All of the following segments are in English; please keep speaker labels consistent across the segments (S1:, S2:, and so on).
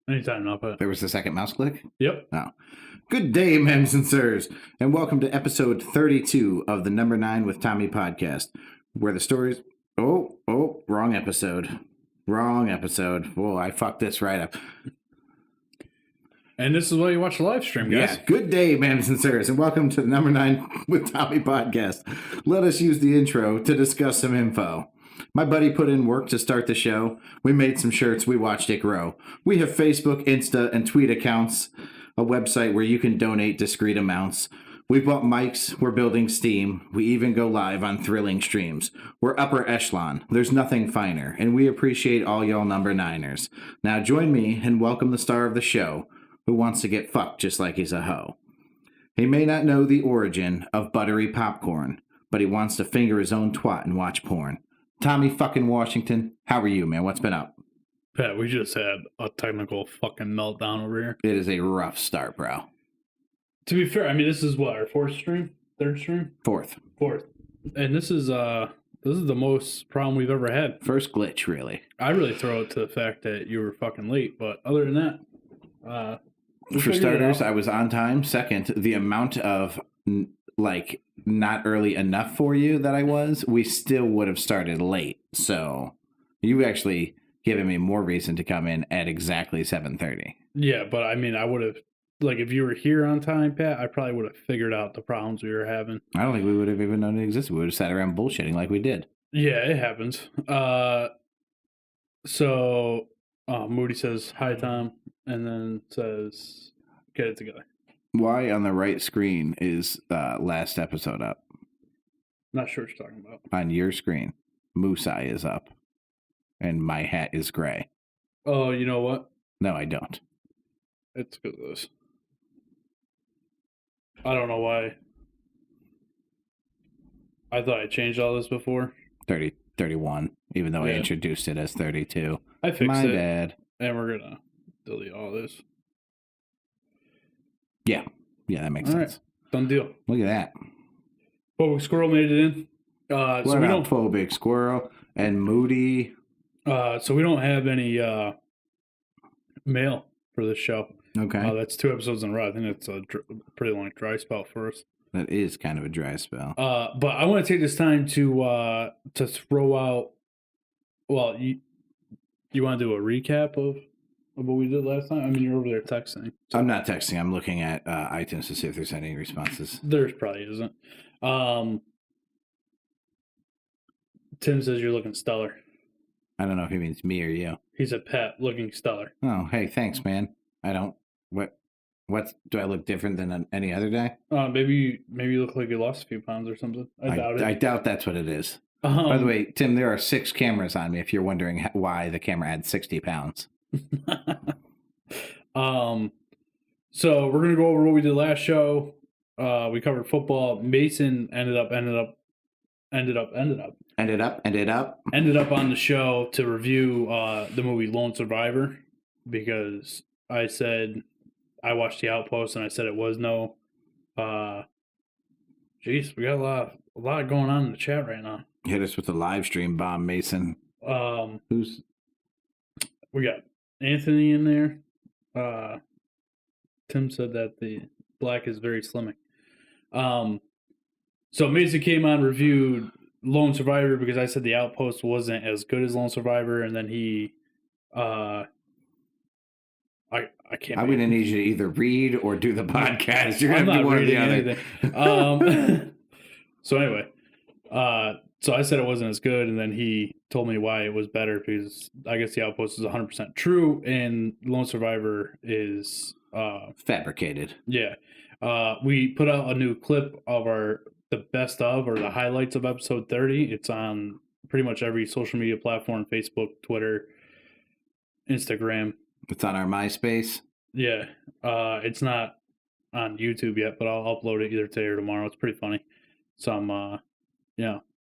S1: Anytime, not put.
S2: There was the second mouse click?
S1: Yep.
S2: Oh. Good day, ma'ams and sirs, and welcome to episode 32 of the Number 9 with Tommy podcast, where the stories... wrong episode. Wrong episode. Whoa, I fucked this right up.
S1: And this is why you watch the live stream, guys.
S2: Yeah, good day, ma'ams and sirs, and welcome to the Number 9 with Tommy podcast. Let us use the intro to discuss some info. My buddy put in work to start the show. We made some shirts. We watched it grow. We have Facebook, Insta, and tweet accounts, a website where you can donate discrete amounts. We've bought mics. We're building steam. We even go live on thrilling streams. We're upper echelon. There's nothing finer, and we appreciate all y'all number niners. Now join me and welcome the star of the show, who wants to get fucked just like he's a hoe. He may not know the origin of buttery popcorn, but he wants to finger his own twat and watch porn. Tommy fucking Washington, how are you, man? What's been up?
S1: Pat, we just had a technical fucking meltdown over here.
S2: It is a rough start, bro.
S1: To be fair, I mean, this is what, our fourth stream? Third stream?
S2: Fourth.
S1: And this is the most problem we've ever had.
S2: First glitch, really.
S1: I really throw it to the fact that you were fucking late, but other than that,
S2: for starters, I was on time. Second, the amount of not early enough for you that I was, we still would have started late. So you actually given me more reason to come in at exactly 7:30.
S1: Yeah, but I mean, I would have, if you were here on time, Pat, I probably would have figured out the problems we were having.
S2: I don't think we would have even known it existed. We would have sat around bullshitting like we did.
S1: Yeah, it happens. So Moody says, "Hi, Tom," and then says, "Get it together."
S2: Why on the right screen is last episode up?
S1: Not sure what you're talking about.
S2: On your screen, Moose Eye is up, and my hat is gray.
S1: Oh, you know what?
S2: No, I don't.
S1: It's because of this. I don't know why. I thought I changed all this before.
S2: 31, even though I introduced it as 32.
S1: I fixed it.
S2: My bad.
S1: And we're going to delete all this.
S2: Yeah, that makes sense.
S1: Right. Done deal.
S2: Look at that.
S1: Phobic Squirrel made it in.
S2: So we don't Phobic Squirrel and Moody.
S1: So we don't have any mail for this show.
S2: Okay.
S1: That's 2 episodes in a row. I think that's a pretty long dry spell for us.
S2: That is kind of a dry spell.
S1: But I want to take this time to throw out. Well, you want to do a recap of what we did last time? I mean, you're over there texting.
S2: So. I'm not texting. I'm looking at iTunes to see if there's any responses.
S1: There's probably isn't. Tim says you're looking stellar.
S2: I don't know if he means me or you.
S1: He said, "Pat, looking stellar."
S2: Oh, hey, thanks, man. I don't. What do I look different than any other day?
S1: Maybe you look like you lost a few pounds or something. I doubt it.
S2: I doubt that's what it is. By the way, Tim, there are 6 cameras on me. If you're wondering why the camera had 60 pounds.
S1: So we're gonna go over what we did last show. We covered football. Mason ended up on the show to review the movie Lone Survivor, because I said I watched The Outpost and I said it was no. Jeez, we got a lot going on in the chat right now.
S2: Hit us with the live stream bomb, Mason.
S1: We got Anthony in there. Tim said that the black is very slimming. So Mason came on, reviewed Lone Survivor because I said The Outpost wasn't as good as Lone Survivor, and then he I can't.
S2: I'm going to need you to either read or do the podcast. You're going to do one or the
S1: other. So anyway, so I said it wasn't as good, and then he told me why it was better, because I guess The Outpost is 100% true, and Lone Survivor is
S2: fabricated.
S1: Yeah. We put out a new clip of the best of, or the highlights of episode 30. It's on pretty much every social media platform: Facebook, Twitter, Instagram.
S2: It's on our MySpace.
S1: Yeah. It's not on YouTube yet, but I'll upload it either today or tomorrow. It's pretty funny. Some,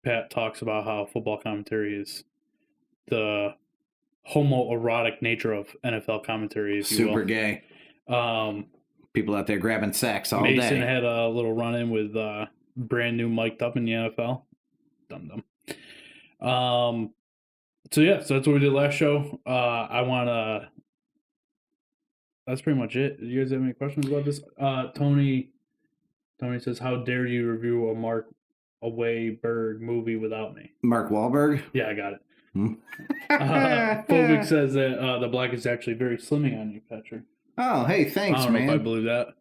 S1: Pat talks about how football commentary is the homoerotic nature of NFL commentary, if you will.
S2: Super gay. People out there grabbing sacks all
S1: Mason
S2: day.
S1: Mason had a little run-in with brand new mic'd up in the NFL. Dum-dum. So that's what we did last show. I want to that's pretty much it. Do you guys have any questions about this? Tony says, "How dare you review a Mark Wahlberg movie without me?"
S2: Mark Wahlberg?
S1: Yeah, I got it.
S2: Hmm?
S1: Phobic says that the black is actually very slimming on you, Patrick.
S2: Oh, hey, thanks,
S1: I don't
S2: man.
S1: know if I believe that.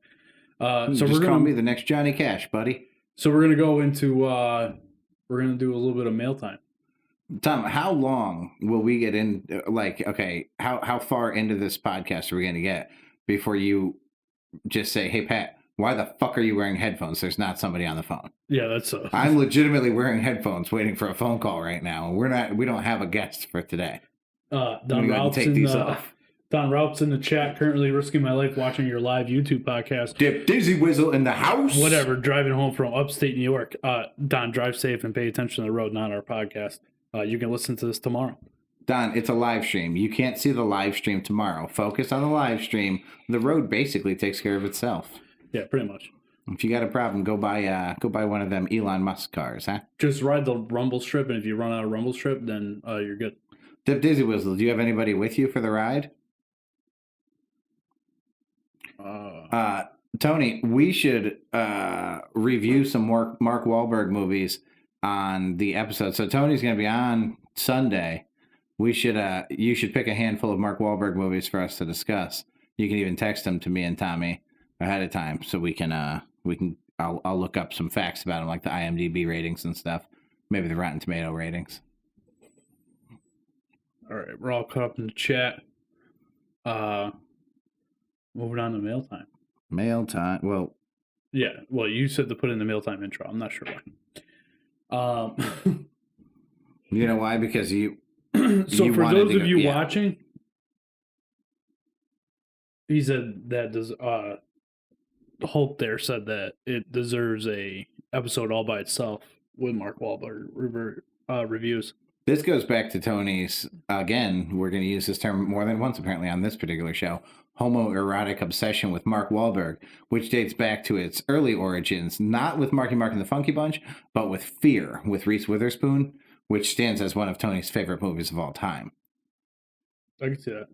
S2: So just call me the next Johnny Cash, buddy.
S1: So we're gonna go into we're gonna do a little bit of mail time.
S2: Tom, how long will we get in? Like, okay, how far into this podcast are we gonna get before you just say, "Hey, Pat, why the fuck are you wearing headphones? There's not somebody on the phone."
S1: Yeah, that's.
S2: I'm legitimately wearing headphones, waiting for a phone call right now. We don't have a guest for today.
S1: Don Ralph's in the chat, currently risking my life watching your live YouTube podcast.
S2: Dip Dizzy Whizzle in the house.
S1: Whatever, driving home from upstate New York. Don, drive safe and pay attention to the road, not our podcast. You can listen to this tomorrow.
S2: Don, it's a live stream. You can't see the live stream tomorrow. Focus on the live stream. The road basically takes care of itself.
S1: Yeah, pretty much.
S2: If you got a problem, go buy one of them Elon Musk cars, huh?
S1: Just ride the rumble strip, and if you run out of rumble strip, then you're good.
S2: Dip Dizzy Whizzle, do you have anybody with you for the ride? Tony, we should review some more Mark Wahlberg movies on the episode. So Tony's going to be on Sunday. You should pick a handful of Mark Wahlberg movies for us to discuss. You can even text them to me and Tommy ahead of time, so I'll look up some facts about them, like the IMDb ratings and stuff, maybe the Rotten Tomato ratings.
S1: All right, we're all caught up in the chat. Moving on to mail time.
S2: Mail time. Well,
S1: yeah. Well, you said to put in the mail time intro. I'm not sure why.
S2: You know why? Because you.
S1: So you for those of you watching, he said that does. Hope there said that it deserves a episode all by itself with Mark Wahlberg reviews.
S2: This goes back to Tony's, again, we're going to use this term more than once apparently on this particular show, homoerotic obsession with Mark Wahlberg, which dates back to its early origins, not with Marky Mark and the Funky Bunch, but with Fear with Reese Witherspoon, which stands as one of Tony's favorite movies of all time.
S1: I can see that.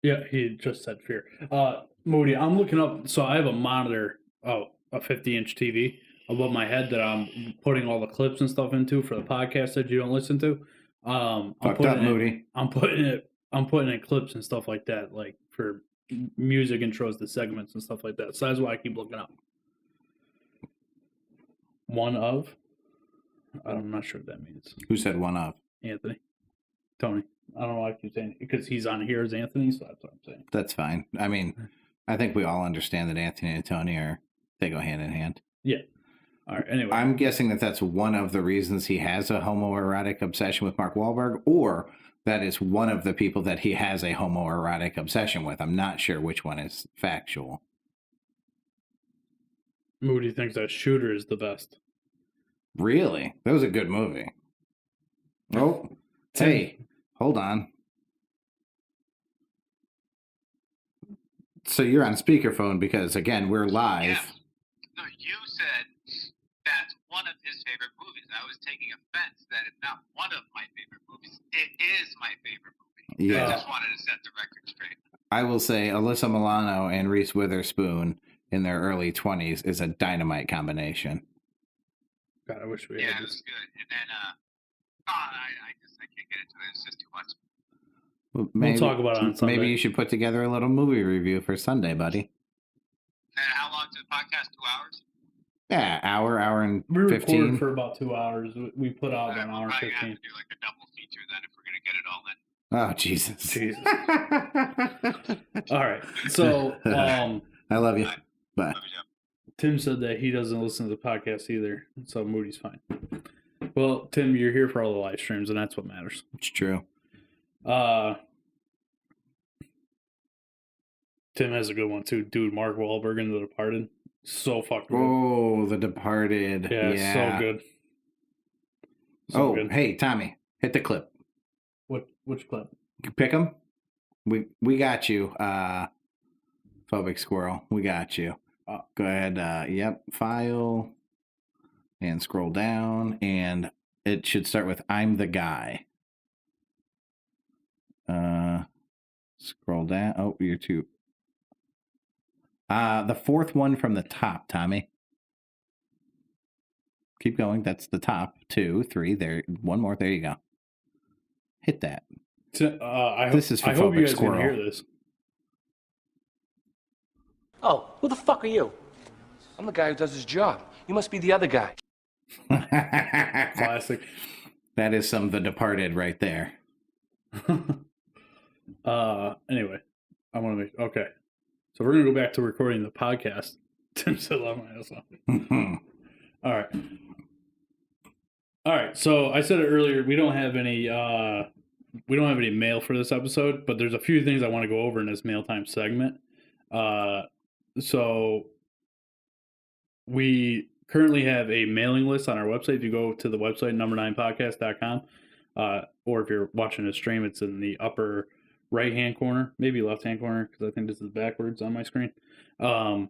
S1: Yeah, he just said Fear. Moody, I'm looking up, so I have a monitor, a 50-inch TV above my head that I'm putting all the clips and stuff into for the podcast that you don't listen to. I'm putting in clips and stuff like that, like for music intros to segments and stuff like that. So that's why I keep looking up. One of? I'm not sure what that means.
S2: Who said one of?
S1: Anthony. Tony. I don't know why I keep saying it, because he's on here as Anthony, so that's what I'm saying.
S2: That's fine. I mean, I think we all understand that Anthony and Tony they go hand in hand.
S1: Yeah. All right, anyway.
S2: I'm guessing that that's one of the reasons he has a homoerotic obsession with Mark Wahlberg, or that is one of the people that he has a homoerotic obsession with. I'm not sure which one is factual.
S1: Moody thinks that Shooter is the best.
S2: Really? That was a good movie. Oh, hey, hold on. So you're on speakerphone because, again, we're live.
S3: Yeah. No, you said that's one of his favorite movies. I was taking offense that it's not one of my favorite movies. It is my favorite movie.
S2: Yeah.
S3: I just wanted to set the record straight.
S2: I will say Alyssa Milano and Reese Witherspoon in their early 20s is a dynamite combination.
S1: God, I wish we
S3: had
S1: this.
S3: It was good. And then, I can't get into it. It's just too much.
S2: Well, maybe,
S1: we'll talk about it on Sunday.
S2: Maybe you should put together a little movie review for Sunday, buddy.
S3: And how long is the podcast? 2 hours?
S2: Yeah, hour and 15.
S1: We recorded for about 2 hours. We put out an hour and 15.
S3: Have to do like a double feature then if we're going to get it all in.
S2: Oh, Jesus.
S1: All right. So,
S2: I love you. Bye.
S3: Love you.
S1: Tim said that he doesn't listen to the podcast either, so Moody's fine. Well, Tim, you're here for all the live streams, and that's what matters.
S2: It's true.
S1: Tim has a good one too, dude. Mark Wahlberg in The Departed, so fucking good.
S2: Oh, The Departed.
S1: Yeah. So good.
S2: So good. Hey, Tommy, hit the clip.
S1: Which clip?
S2: Pick them. We got you, Phobic Squirrel. We got you. Go ahead. Yep. File. And scroll down. And it should start with I'm the guy. Scroll down. Oh, you're too. The fourth one from the top, Tommy. Keep going. That's the top. 2, 3. There. One more. There you go. Hit that.
S1: This is for I hope you guys can hear this.
S4: Oh, who the fuck are you? I'm the guy who does his job. You must be the other guy.
S1: Classic.
S2: That is some The Departed right there.
S1: Anyway, I want to make okay. So we're gonna go back to recording the podcast. Tim said, "Love my ass off." All right. So I said it earlier. We don't have any mail for this episode, but there's a few things I want to go over in this mail time segment. So we currently have a mailing list on our website. If you go to the website, number9podcast.com, or if you're watching a stream, it's in the upper right-hand corner, maybe left-hand corner, because I think this is backwards on my screen. Upper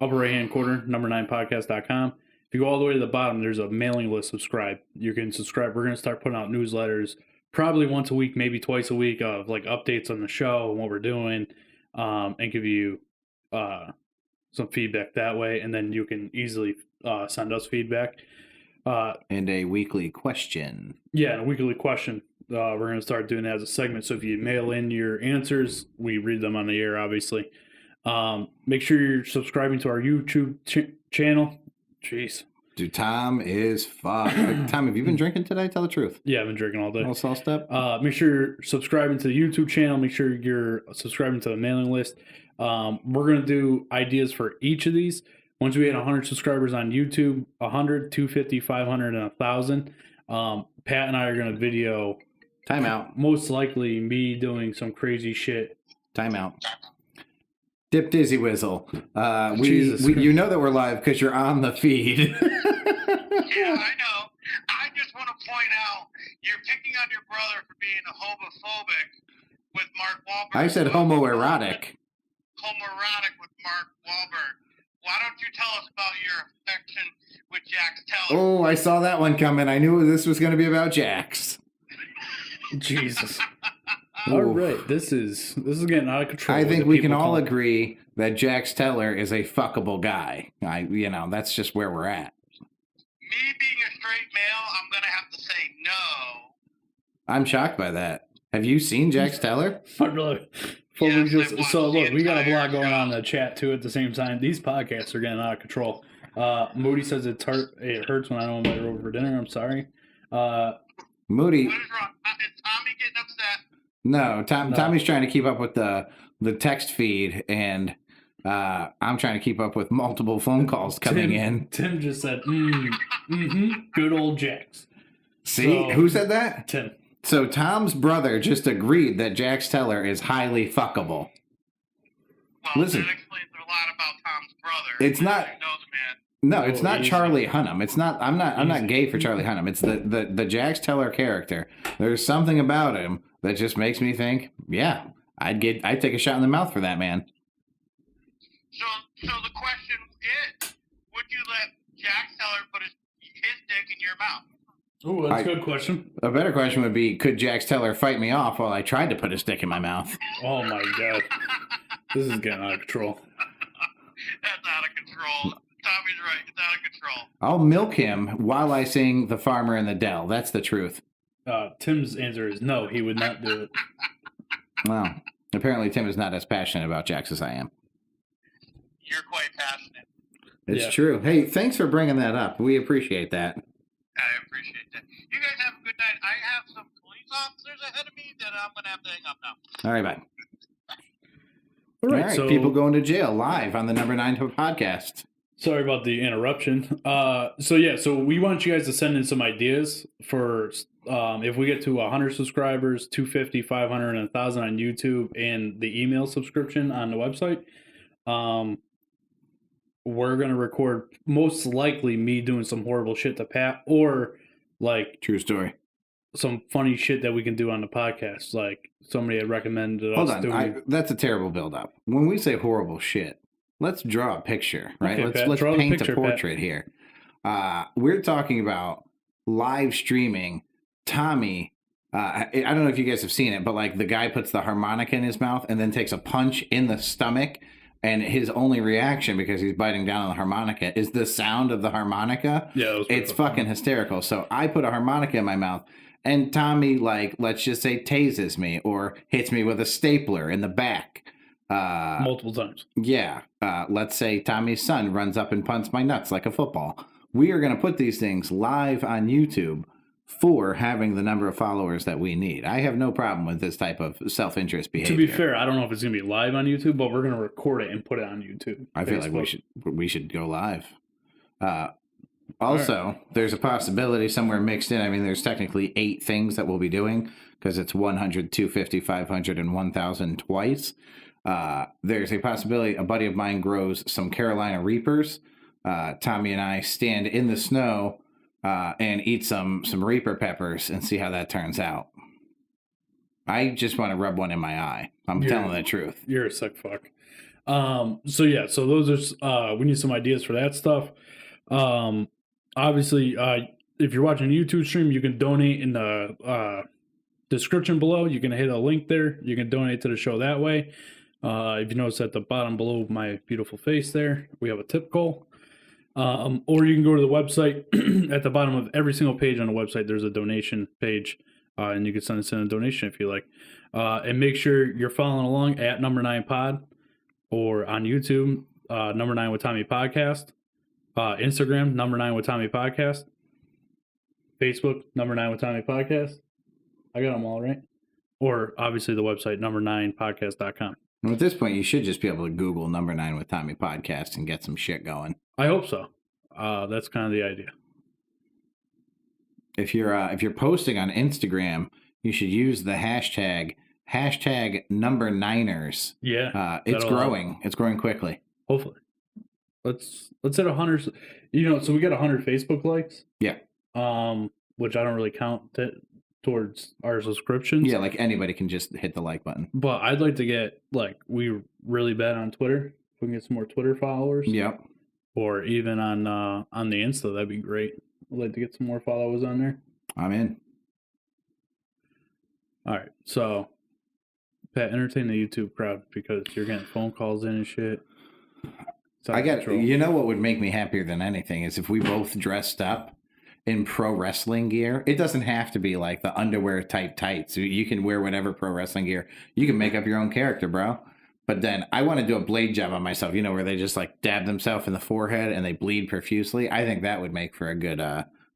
S1: right-hand corner, number9podcast.com. If you go all the way to the bottom, there's a mailing list. Subscribe. You can subscribe. We're going to start putting out newsletters probably once a week, maybe twice a week, of like updates on the show and what we're doing, and give you some feedback that way. And then you can easily send us feedback.
S2: And a weekly question.
S1: Yeah, a weekly question. We're going to start doing that as a segment. So if you mail in your answers, we read them on the air, obviously. Make sure you're subscribing to our YouTube channel. Jeez.
S2: Dude, Tom is fucked. Tom, have you been drinking today? Tell the truth.
S1: Yeah, I've been drinking all day.
S2: Little sauce step?
S1: Make sure you're subscribing to the YouTube channel. Make sure you're subscribing to the mailing list. We're going to do ideas for each of these. Once we hit 100 subscribers on YouTube, 100, 250, 500, and 1,000, Pat and I are going to video.
S2: Timeout.
S1: Most likely me doing some crazy shit.
S2: Timeout. Dip Dizzy Whizzle.
S1: Jesus.
S2: You know that we're live because you're on the feed.
S3: Yeah, I know. I just want to point out you're picking on your brother for being a homophobic with Mark Wahlberg.
S2: I said homoerotic.
S3: Homoerotic with Mark Wahlberg. Why don't you tell us about your affection with Jax Teller?
S2: Oh, I saw that one coming. I knew this was going to be about Jax.
S1: Jesus. All right, this is getting out of control.
S2: I think we can all agree that Jax Teller is a fuckable guy. That's just where we're at.
S3: Me being a straight male, I'm gonna have to say no.
S2: I'm shocked by that. Have you seen Jax Teller?
S1: Really? So look, we got a lot going on in the chat too at the same time. These podcasts are getting out of control. Moody says it hurts when I don't invite her over for dinner. I'm sorry.
S2: Moody.
S3: What is wrong? Is Tommy getting upset?
S2: No, Tommy's trying to keep up with the text feed, and I'm trying to keep up with multiple phone calls coming in.
S1: Tim just said, good old Jax.
S2: See, who said that?
S1: Tim.
S2: So Tom's brother just agreed that Jax Teller is highly fuckable.
S3: Well,
S2: Listen,
S3: that explains a lot about Tom's brother.
S2: It's not. No, it's not
S1: easy.
S2: Charlie Hunnam. It's not. I'm not gay for Charlie Hunnam. It's the Jax Teller character. There's something about him that just makes me think, yeah, I'd take a shot in the mouth for that man.
S3: So the question is, would you let Jax Teller put his dick in your mouth?
S1: Oh, that's a good question.
S2: A better question would be, could Jax Teller fight me off while I tried to put his dick in my mouth?
S1: Oh my god, this is getting out of control.
S3: That's out of control. Tommy's right. It's out of control.
S2: I'll milk him while I sing The Farmer in the Dell. That's the truth.
S1: Tim's answer is no, he would not do it.
S2: Well, apparently Tim is not as passionate about Jax as I am.
S3: You're quite passionate.
S2: It's true. Hey, thanks for bringing that up. We appreciate that.
S3: I appreciate that. You guys have a good night. I have some police officers ahead of me that I'm going to have to hang up now.
S2: All right, bye.
S1: All right, so
S2: people going to jail live on the Number 9 podcast.
S1: Sorry about the interruption. So we want you guys to send in some ideas for if we get to 100 subscribers, 250, 500, and 1,000 on YouTube, and the email subscription on the website. We're going to record most likely me doing some horrible shit to Pat, or like
S2: true story,
S1: some funny shit that we can do on the podcast. Like somebody had recommended us doing.
S2: That's a terrible build-up. When we say horrible shit, let's draw a picture, right?
S1: Okay,
S2: let's paint a portrait
S1: Pat.
S2: here. We're talking about live streaming. Tommy, I don't know if you guys have seen it, but like the guy puts the harmonica in his mouth and then takes a punch in the stomach And his only reaction, because he's biting down on the harmonica, is the sound of the harmonica.
S1: Yeah,
S2: it's fucking hysterical. So I put a harmonica in my mouth, and Tommy, like, let's just say, tases me or hits me with a stapler in the back.
S1: Multiple times.
S2: Yeah. Let's say Tommy's son runs up and punts my nuts like a football. We are going to put these things live on YouTube for having the number of followers that we need. I have no problem with this type of self-interest behavior.
S1: To be fair, I don't know if it's going to be live on YouTube, but we're going to record it and put it on YouTube.
S2: I feel like we should go live. Also, there's a possibility somewhere mixed in. I mean, there's technically 8 things that we'll be doing because it's 100, 250, 500, and 1,000 twice. There's a possibility a buddy of mine grows some Carolina Reapers. Tommy and I stand in the snow and eat some Reaper peppers and see how that turns out. I just want to rub one in my eye. I'm telling the truth.
S1: You're a sick fuck. So those are we need some ideas for that stuff. Obviously, if you're watching a YouTube stream, you can donate in the description below. You can hit a link there. You can donate to the show that way. If you notice at the bottom below my beautiful face there, we have a tip goal. Or you can go to the website. At the bottom of every single page on the website, there's a donation page, and you can send us in a donation if you like. And make sure you're following along at Number 9 Pod, or on YouTube, Number 9 with Tommy Podcast, Instagram, Number 9 with Tommy Podcast, Facebook, Number 9 with Tommy Podcast. I got them all right. Or obviously the website, number9podcast.com.
S2: Well, at this point, you should just be able to Google Number 9 with Tommy Podcast and get some shit going.
S1: I hope so. That's kind of the idea.
S2: If you're posting on Instagram, you should use the hashtag Number Niners.
S1: Yeah,
S2: it's growing. Help. It's growing quickly.
S1: Hopefully, let's hit 100. So we got 100 Facebook likes.
S2: Yeah.
S1: Which I don't really count towards our subscriptions.
S2: Yeah, like anybody can just hit the like button.
S1: But I'd like to get we really bad on Twitter. If we can get some more Twitter followers.
S2: Yep.
S1: Or even on the Insta, that'd be great. I'd like to get some more followers on there.
S2: I'm in.
S1: All right, so Pat, entertain the YouTube crowd because you're getting phone calls in and shit.
S2: You know what would make me happier than anything is if we both dressed up in pro wrestling gear. It doesn't have to be like the underwear type tights. You can wear whatever pro wrestling gear. You can make up your own character, bro. But then I want to do a blade job on myself, where they just like dab themselves in the forehead and they bleed profusely. I think that would make for a good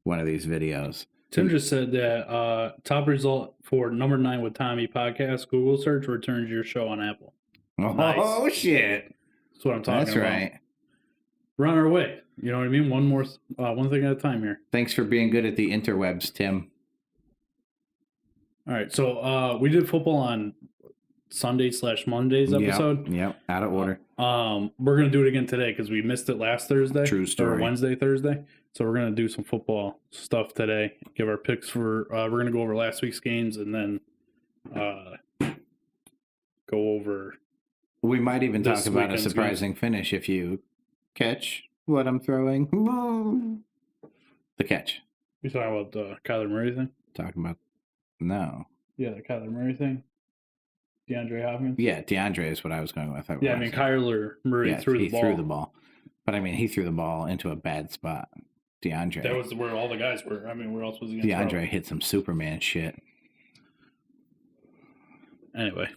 S2: one of these videos.
S1: Tim just said that top result for Number 9 with Tommy podcast, Google search returns your show on Apple.
S2: Oh,
S1: nice.
S2: Shit.
S1: That's what I'm talking about.
S2: That's right.
S1: We're on our way. You know what I mean? One thing at a time here.
S2: Thanks for being good at the interwebs, Tim.
S1: All right. So we did football on Sunday/Monday's episode.
S2: Yep. Out of order.
S1: We're going to do it again today because we missed it last Thursday.
S2: True story.
S1: Or Wednesday, Thursday. So we're going to do some football stuff today. Give our picks for, we're going to go over last week's games and then go over.
S2: We might even talk about a surprising finish if you catch what I'm throwing. The catch.
S1: You talking about the Kyler Murray thing?
S2: No.
S1: Yeah, the Kyler Murray thing. DeAndre Hopkins?
S2: Yeah, DeAndre is what I was going with.
S1: Kyler Murray threw the ball.
S2: But he threw the ball into a bad spot. DeAndre.
S1: That was where all the guys were. Where else was he?
S2: DeAndre hit some Superman shit.
S1: Anyway.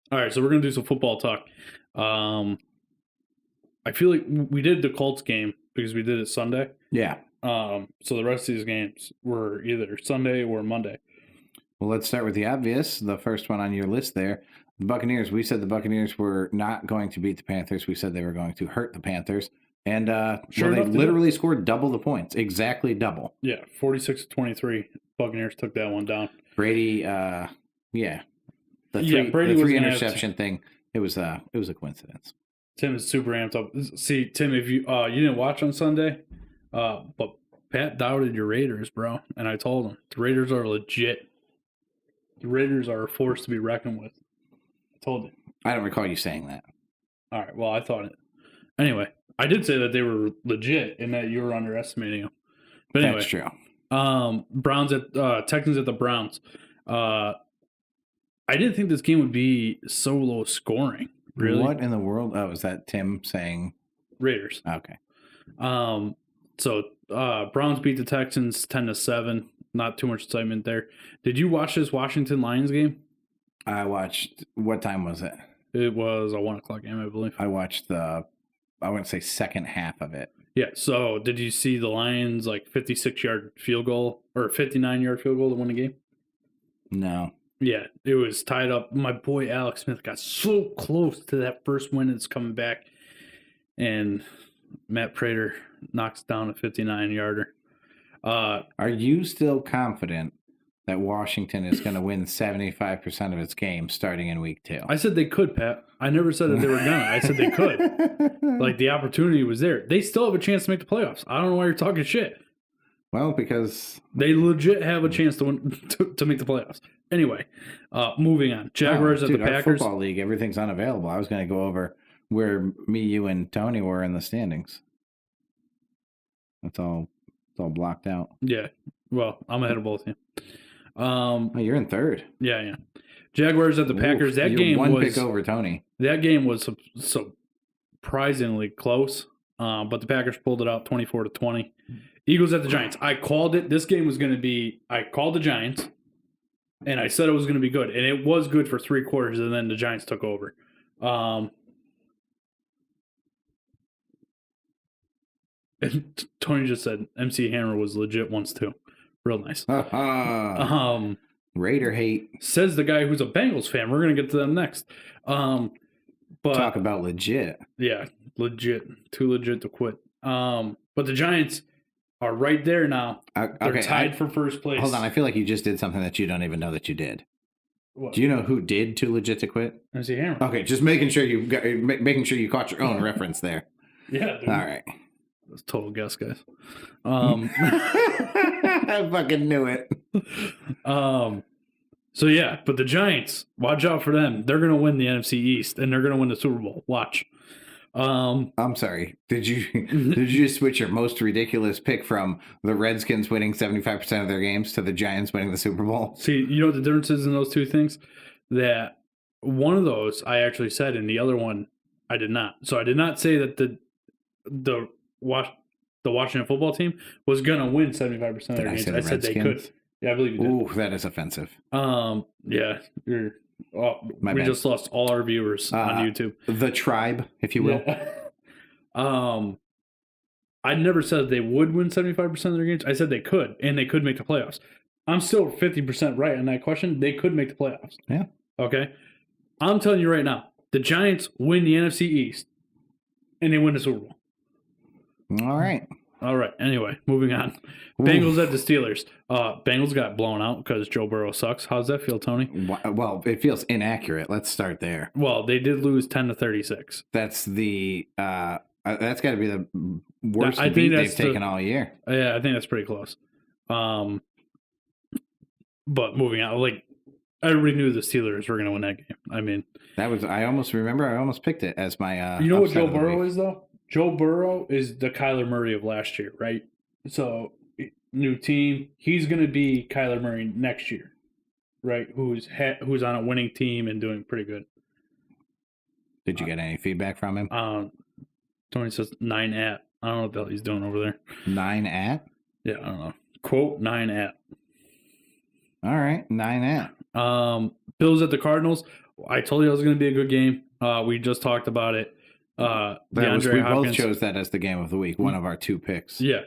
S1: All right, so we're going to do some football talk. I feel like we did the Colts game because we did it Sunday.
S2: Yeah.
S1: So the rest of these games were either Sunday or Monday.
S2: Well, let's start with the obvious. The first one on your list there. The Buccaneers. We said the Buccaneers were not going to beat the Panthers. We said they were going to hurt the Panthers. And they literally scored double the points. Exactly double.
S1: Yeah, 46-23. Buccaneers took that one down.
S2: Brady, The three interception thing. It was a coincidence.
S1: Tim is super amped up. See, Tim, if you didn't watch on Sunday, but Pat doubted your Raiders, bro. And I told him the Raiders are legit. The Raiders are a force to be reckoned with. I told you.
S2: I don't recall you saying that.
S1: All right. Well, I thought it. Anyway, I did say that they were legit and that you were underestimating them. But anyway,
S2: that's true.
S1: Texans at the Browns. I didn't think this game would be so low scoring. Really?
S2: What in the world? Oh, is that Tim saying
S1: Raiders.
S2: okay?
S1: So Browns beat the Texans 10-7. Not too much excitement there. Did you watch this Washington Lions game?
S2: I watched. What time was it?
S1: It was a 1:00 game, I believe.
S2: I watched I wouldn't say second half of it.
S1: Yeah. So did you see the Lions 56-yard field goal or 59-yard field goal to win the game?
S2: No.
S1: Yeah, it was tied up. My boy Alex Smith got so close to that first win. It's coming back, and Matt Prater knocks down a 59-yarder.
S2: Are you still confident that Washington is going to win 75% of its games starting in week 2?
S1: I said they could, Pat. I never said that they were gonna. I said they could. The opportunity was there. They still have a chance to make the playoffs. I don't know why you're talking shit.
S2: Well, because
S1: they legit have a chance to win to make the playoffs. Anyway, moving on. Jaguars at the Packers.
S2: Our football league, everything's unavailable. I was going to go over where me, you, and Tony were in the standings. It's all blocked out.
S1: Yeah. Well, I'm ahead of both of you.
S2: Oh, you're in third.
S1: Yeah. Jaguars at the Packers. That
S2: you're
S1: game
S2: one
S1: was
S2: pick over Tony.
S1: That game was surprisingly close, but the Packers pulled it out 24-20. Eagles at the Giants. I called it. This game was going to be. I called the Giants, and I said it was going to be good, and it was good for 3 quarters, and then the Giants took over. And Tony just said MC Hammer was legit once too. Real nice.
S2: Raider hate.
S1: Says the guy who's a Bengals fan. We're gonna get to them next. But
S2: talk about legit.
S1: Yeah, legit. Too legit to quit. But the Giants are right there now. They're tied for first place.
S2: Hold on, I feel like you just did something that you don't even know that you did.
S1: What?
S2: Do you know who did Too Legit to Quit?
S1: MC Hammer.
S2: Okay, just making sure you caught your own reference there.
S1: Yeah. Dude.
S2: All right.
S1: That's total guess, guys.
S2: I fucking knew it.
S1: So yeah, but the Giants, watch out for them. They're gonna win the NFC East and they're gonna win the Super Bowl. Watch.
S2: I'm sorry. Did you just switch your most ridiculous pick from the Redskins winning 75% of their games to the Giants winning the Super Bowl?
S1: See, you know what the difference is in those two things? That one of those I actually said, and the other one I did not. So I did not say that the Washington football team was gonna win 75% of their games. I said they could. Yeah, I believe you did.
S2: Ooh, that is offensive.
S1: Yeah, we just lost all our viewers on YouTube.
S2: The tribe, if you will.
S1: Yeah. I never said they would win 75% of their games. I said they could, and they could make the playoffs. I'm still 50% right on that question. They could make the playoffs.
S2: Yeah.
S1: Okay. I'm telling you right now, the Giants win the NFC East, and they win the Super Bowl.
S2: All right.
S1: Anyway, moving on. Ooh. Bengals at the Steelers. Bengals got blown out because Joe Burrow sucks. How's that feel, Tony?
S2: Well, it feels inaccurate. Let's start there.
S1: Well, they did lose 10-36.
S2: That's that's got to be the worst beat they've taken all year.
S1: Yeah, I think that's pretty close. But moving on, everybody knew the Steelers were going to win that game. I mean,
S2: I almost picked it as my.
S1: You know what Joe Burrow is though? Joe Burrow is the Kyler Murray of last year, right? So, new team. He's going to be Kyler Murray next year, right? Who's on a winning team and doing pretty good.
S2: Did you get any feedback from him?
S1: Tony says 9 at. I don't know what the hell he's doing over there.
S2: 9 at?
S1: Yeah, I don't know. Quote 9 at.
S2: All right, 9 at.
S1: Bills at the Cardinals. I told you it was going to be a good game. We just talked about it.
S2: We both chose that as the game of the week, one of our 2 picks.
S1: Yeah.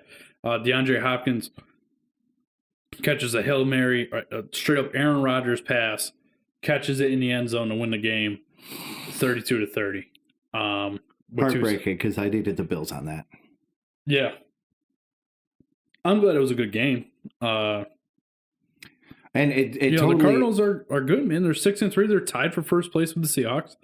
S1: DeAndre Hopkins catches a Hail Mary, a straight up Aaron Rodgers pass, catches it in the end zone to win the game 32-30.
S2: Heartbreaking because I needed the Bills on that.
S1: Yeah. I'm glad it was a good game.
S2: And the
S1: Cardinals are good, man. They're 6-3. They're tied for first place with the Seahawks.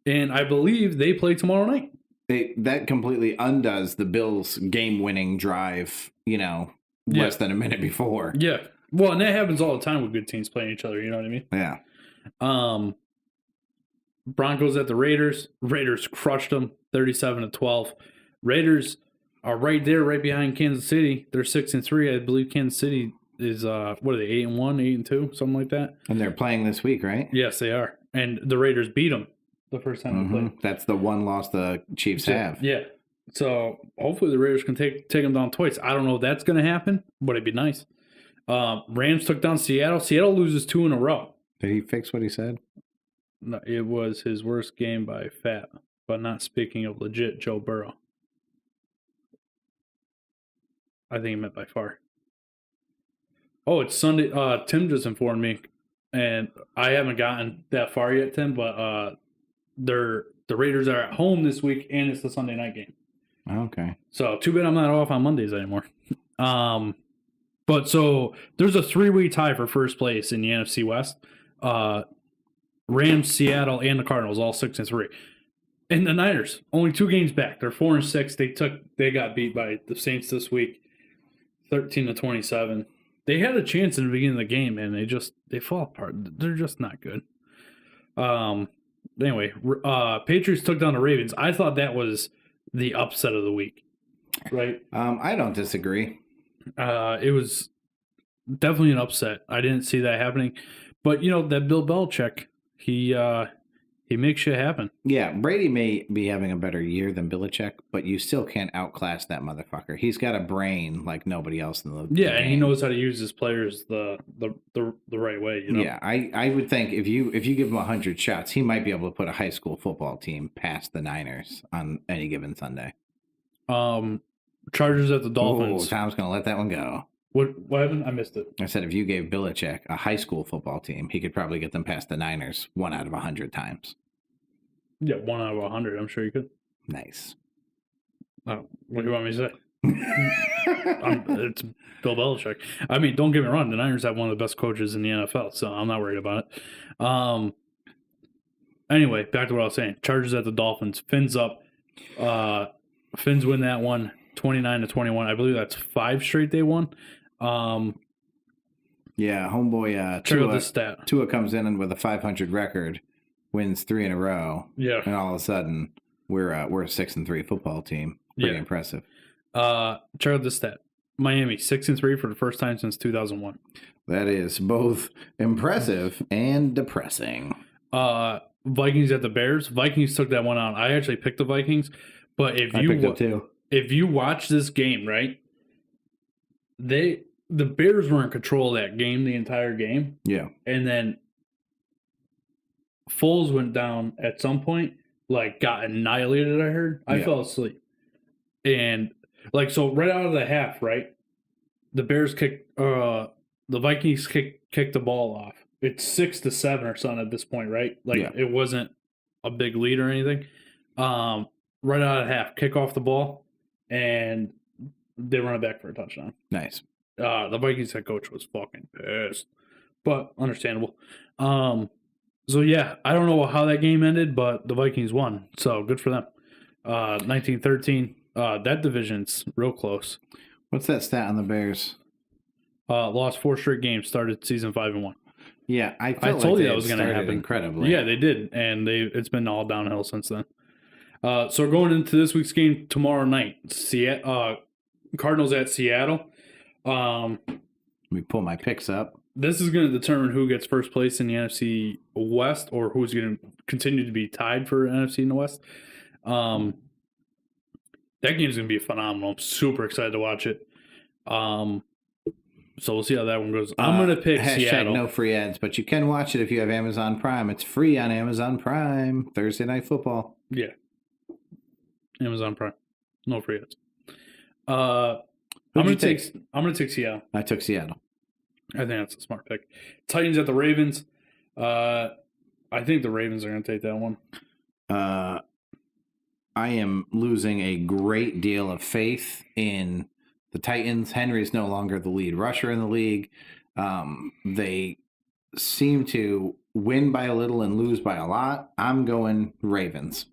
S1: And I believe they play tomorrow night.
S2: That completely undoes the Bills' game-winning drive, less than a minute before.
S1: Yeah. Well, and that happens all the time with good teams playing each other. You know what I mean?
S2: Yeah.
S1: Broncos at the Raiders. Raiders crushed them 37-12. Raiders are right there, right behind Kansas City. They're 6-3. I believe Kansas City is what are they, 8-1, 8-2, something like that?
S2: And they're playing this week, right?
S1: Yes, they are. And the Raiders beat them the first time they played.
S2: That's the one loss the Chiefs have.
S1: Yeah. So hopefully the Raiders can take them down twice. I don't know if that's going to happen, but it'd be nice. Rams took down Seattle. Seattle loses 2 in a row.
S2: Did he fix what he said?
S1: No, it was his worst game by fat, but not speaking of legit Joe Burrow. I think he meant by far. Oh, it's Sunday. Tim just informed me, and I haven't gotten that far yet, Tim, but the Raiders are at home this week, and it's the Sunday night game.
S2: Okay.
S1: So too bad I'm not off on Mondays anymore. But so there's a 3-week tie for first place in the NFC West. Rams, Seattle, and the Cardinals all 6-3. And the Niners only 2 games back. They're 4-6. They got beat by the Saints this week, 13-27. They had a chance in the beginning of the game, and they fall apart. They're just not good. Anyway, Patriots took down the Ravens. I thought that was the upset of the week, right?
S2: I don't disagree.
S1: It was definitely an upset. I didn't see that happening, but that Bill Belichick, he makes shit happen.
S2: Yeah, Brady may be having a better year than Belichick, but you still can't outclass that motherfucker. He's got a brain like nobody else in the
S1: Yeah,
S2: game.
S1: and he knows how to use his players the right way.
S2: Yeah, I would think if you give him 100 shots, he might be able to put a high school football team past the Niners on any given Sunday.
S1: Chargers at the Dolphins.
S2: Oh, Tom's gonna let that one go.
S1: What happened? I missed it.
S2: I said if you gave Belichick a high school football team, he could probably get them past the Niners 1 out of 100 times.
S1: Yeah, 1 out of 100. I'm sure you could.
S2: Nice.
S1: Oh, what do you want me to say? It's Bill Belichick. I mean, don't get me wrong. The Niners have one of the best coaches in the NFL, so I'm not worried about it. Anyway, back to what I was saying. Chargers at the Dolphins. Fins up. Fins win that one, 29-21. I believe that's 5 straight they won.
S2: Yeah, homeboy.
S1: Check out this stat.
S2: Tua comes in with a 500 record, wins 3 in a row.
S1: Yeah,
S2: and all of a sudden we're a 6-3 football team. Pretty impressive.
S1: Check out this stat. Miami 6-3 for the first time since 2001.
S2: That is both impressive and depressing.
S1: Vikings at the Bears. Vikings took that one out. I actually picked the Vikings, but if you watch this game, right, the Bears were in control of that game the entire game.
S2: Yeah,
S1: and then Foles went down at some point, got annihilated. I heard. I fell asleep, and so right out of the half, right, the Bears the Vikings kicked the ball off. It's 6-7 or something at this point, right? It wasn't a big lead or anything. Right out of the half, kick off the ball, and they run it back for a touchdown.
S2: Nice.
S1: The Vikings head coach was fucking pissed, but understandable. So yeah, I don't know how that game ended, but the Vikings won, so good for them. 19-13. That division's real close.
S2: What's that stat on the Bears?
S1: Lost 4 straight games, started season 5-1.
S2: Yeah, I
S1: told you that was going to happen.
S2: Incredibly.
S1: Yeah, they did, and it's been all downhill since then. So we're going into this week's game tomorrow night. Cardinals at Seattle.
S2: Let me pull my picks up.
S1: This is going to determine who gets first place in the NFC West, or who's going to continue to be tied for NFC in the West. That game's going to be phenomenal. I'm super excited to watch it. So we'll see how that one goes. I'm going to pick Seattle.
S2: No free ads, but you can watch it if you have Amazon Prime. It's free on Amazon Prime. Thursday Night Football.
S1: Yeah. Amazon Prime. No free ads. I'm going to take Seattle.
S2: I took Seattle.
S1: I think that's a smart pick. Titans at the Ravens. I think the Ravens are going to take that one.
S2: I am losing a great deal of faith in the Titans. Henry's no longer the lead rusher in the league. They seem to win by a little and lose by a lot. I'm going Ravens.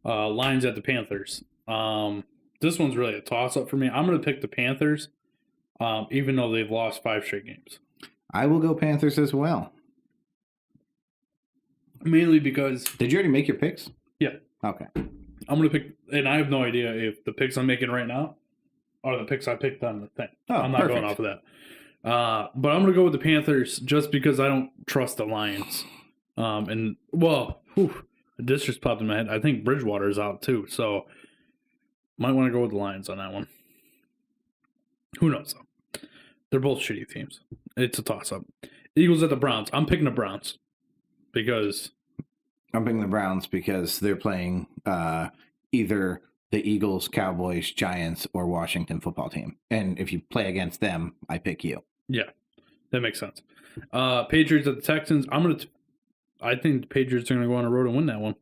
S1: Lions at the Panthers. This one's really a toss-up for me. I'm going to pick the Panthers, even though they've lost 5 straight games.
S2: I will go Panthers as well.
S1: Mainly because...
S2: Did you already make your picks?
S1: Yeah.
S2: Okay.
S1: I'm going to pick... And I have no idea if the picks I'm making right now are the picks I picked on the thing.
S2: Oh,
S1: I'm not
S2: perfect.
S1: going off of that. But I'm going to go with the Panthers just because I don't trust the Lions. This just popped in my head. I think Bridgewater is out too, so might want to go with the Lions on that one. Who knows, though? They're both shitty teams. It's a toss-up. Eagles at the Browns. I'm picking the Browns because...
S2: I'm picking the Browns because they're playing either the Eagles, Cowboys, Giants, or Washington football team. And if you play against them, I pick you.
S1: Yeah, that makes sense. Patriots at the Texans. I think the Patriots are going to go on a road and win that one.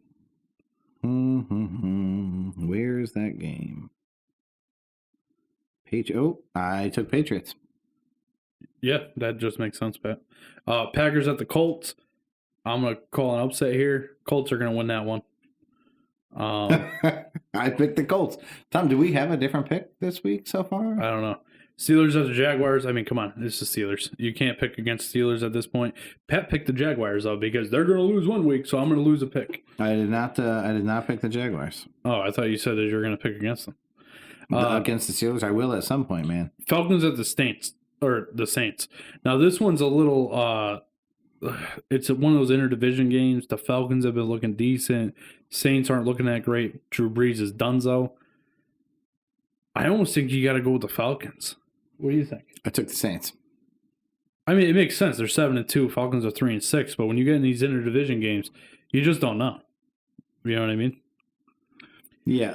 S2: Where's that game? I took Patriots.
S1: Yeah, that just makes sense, Pat. Packers at the Colts. I'm going to call an upset here. Colts are going to win that one.
S2: I picked the Colts. Tom, do we have a different pick this week so far?
S1: I don't know. Steelers at the Jaguars. I mean, come on. It's the Steelers. You can't pick against Steelers at this point. Pat picked the Jaguars, though, because they're going to lose one week, so I'm going to lose a pick.
S2: I did not pick the Jaguars.
S1: Oh, I thought you said that you were going to pick against them.
S2: Against the Steelers, I will at some point, man.
S1: Falcons at the Saints. Now, this one's a little... it's one of those interdivision games. The Falcons have been looking decent. Saints aren't looking that great. Drew Brees is donezo. I almost think you got to go with the Falcons. What do you think?
S2: I took the Saints.
S1: I mean, it makes sense. They're 7-2. Falcons are 3-6. But when you get in these interdivision games, you just don't know. You know what I mean?
S2: Yeah.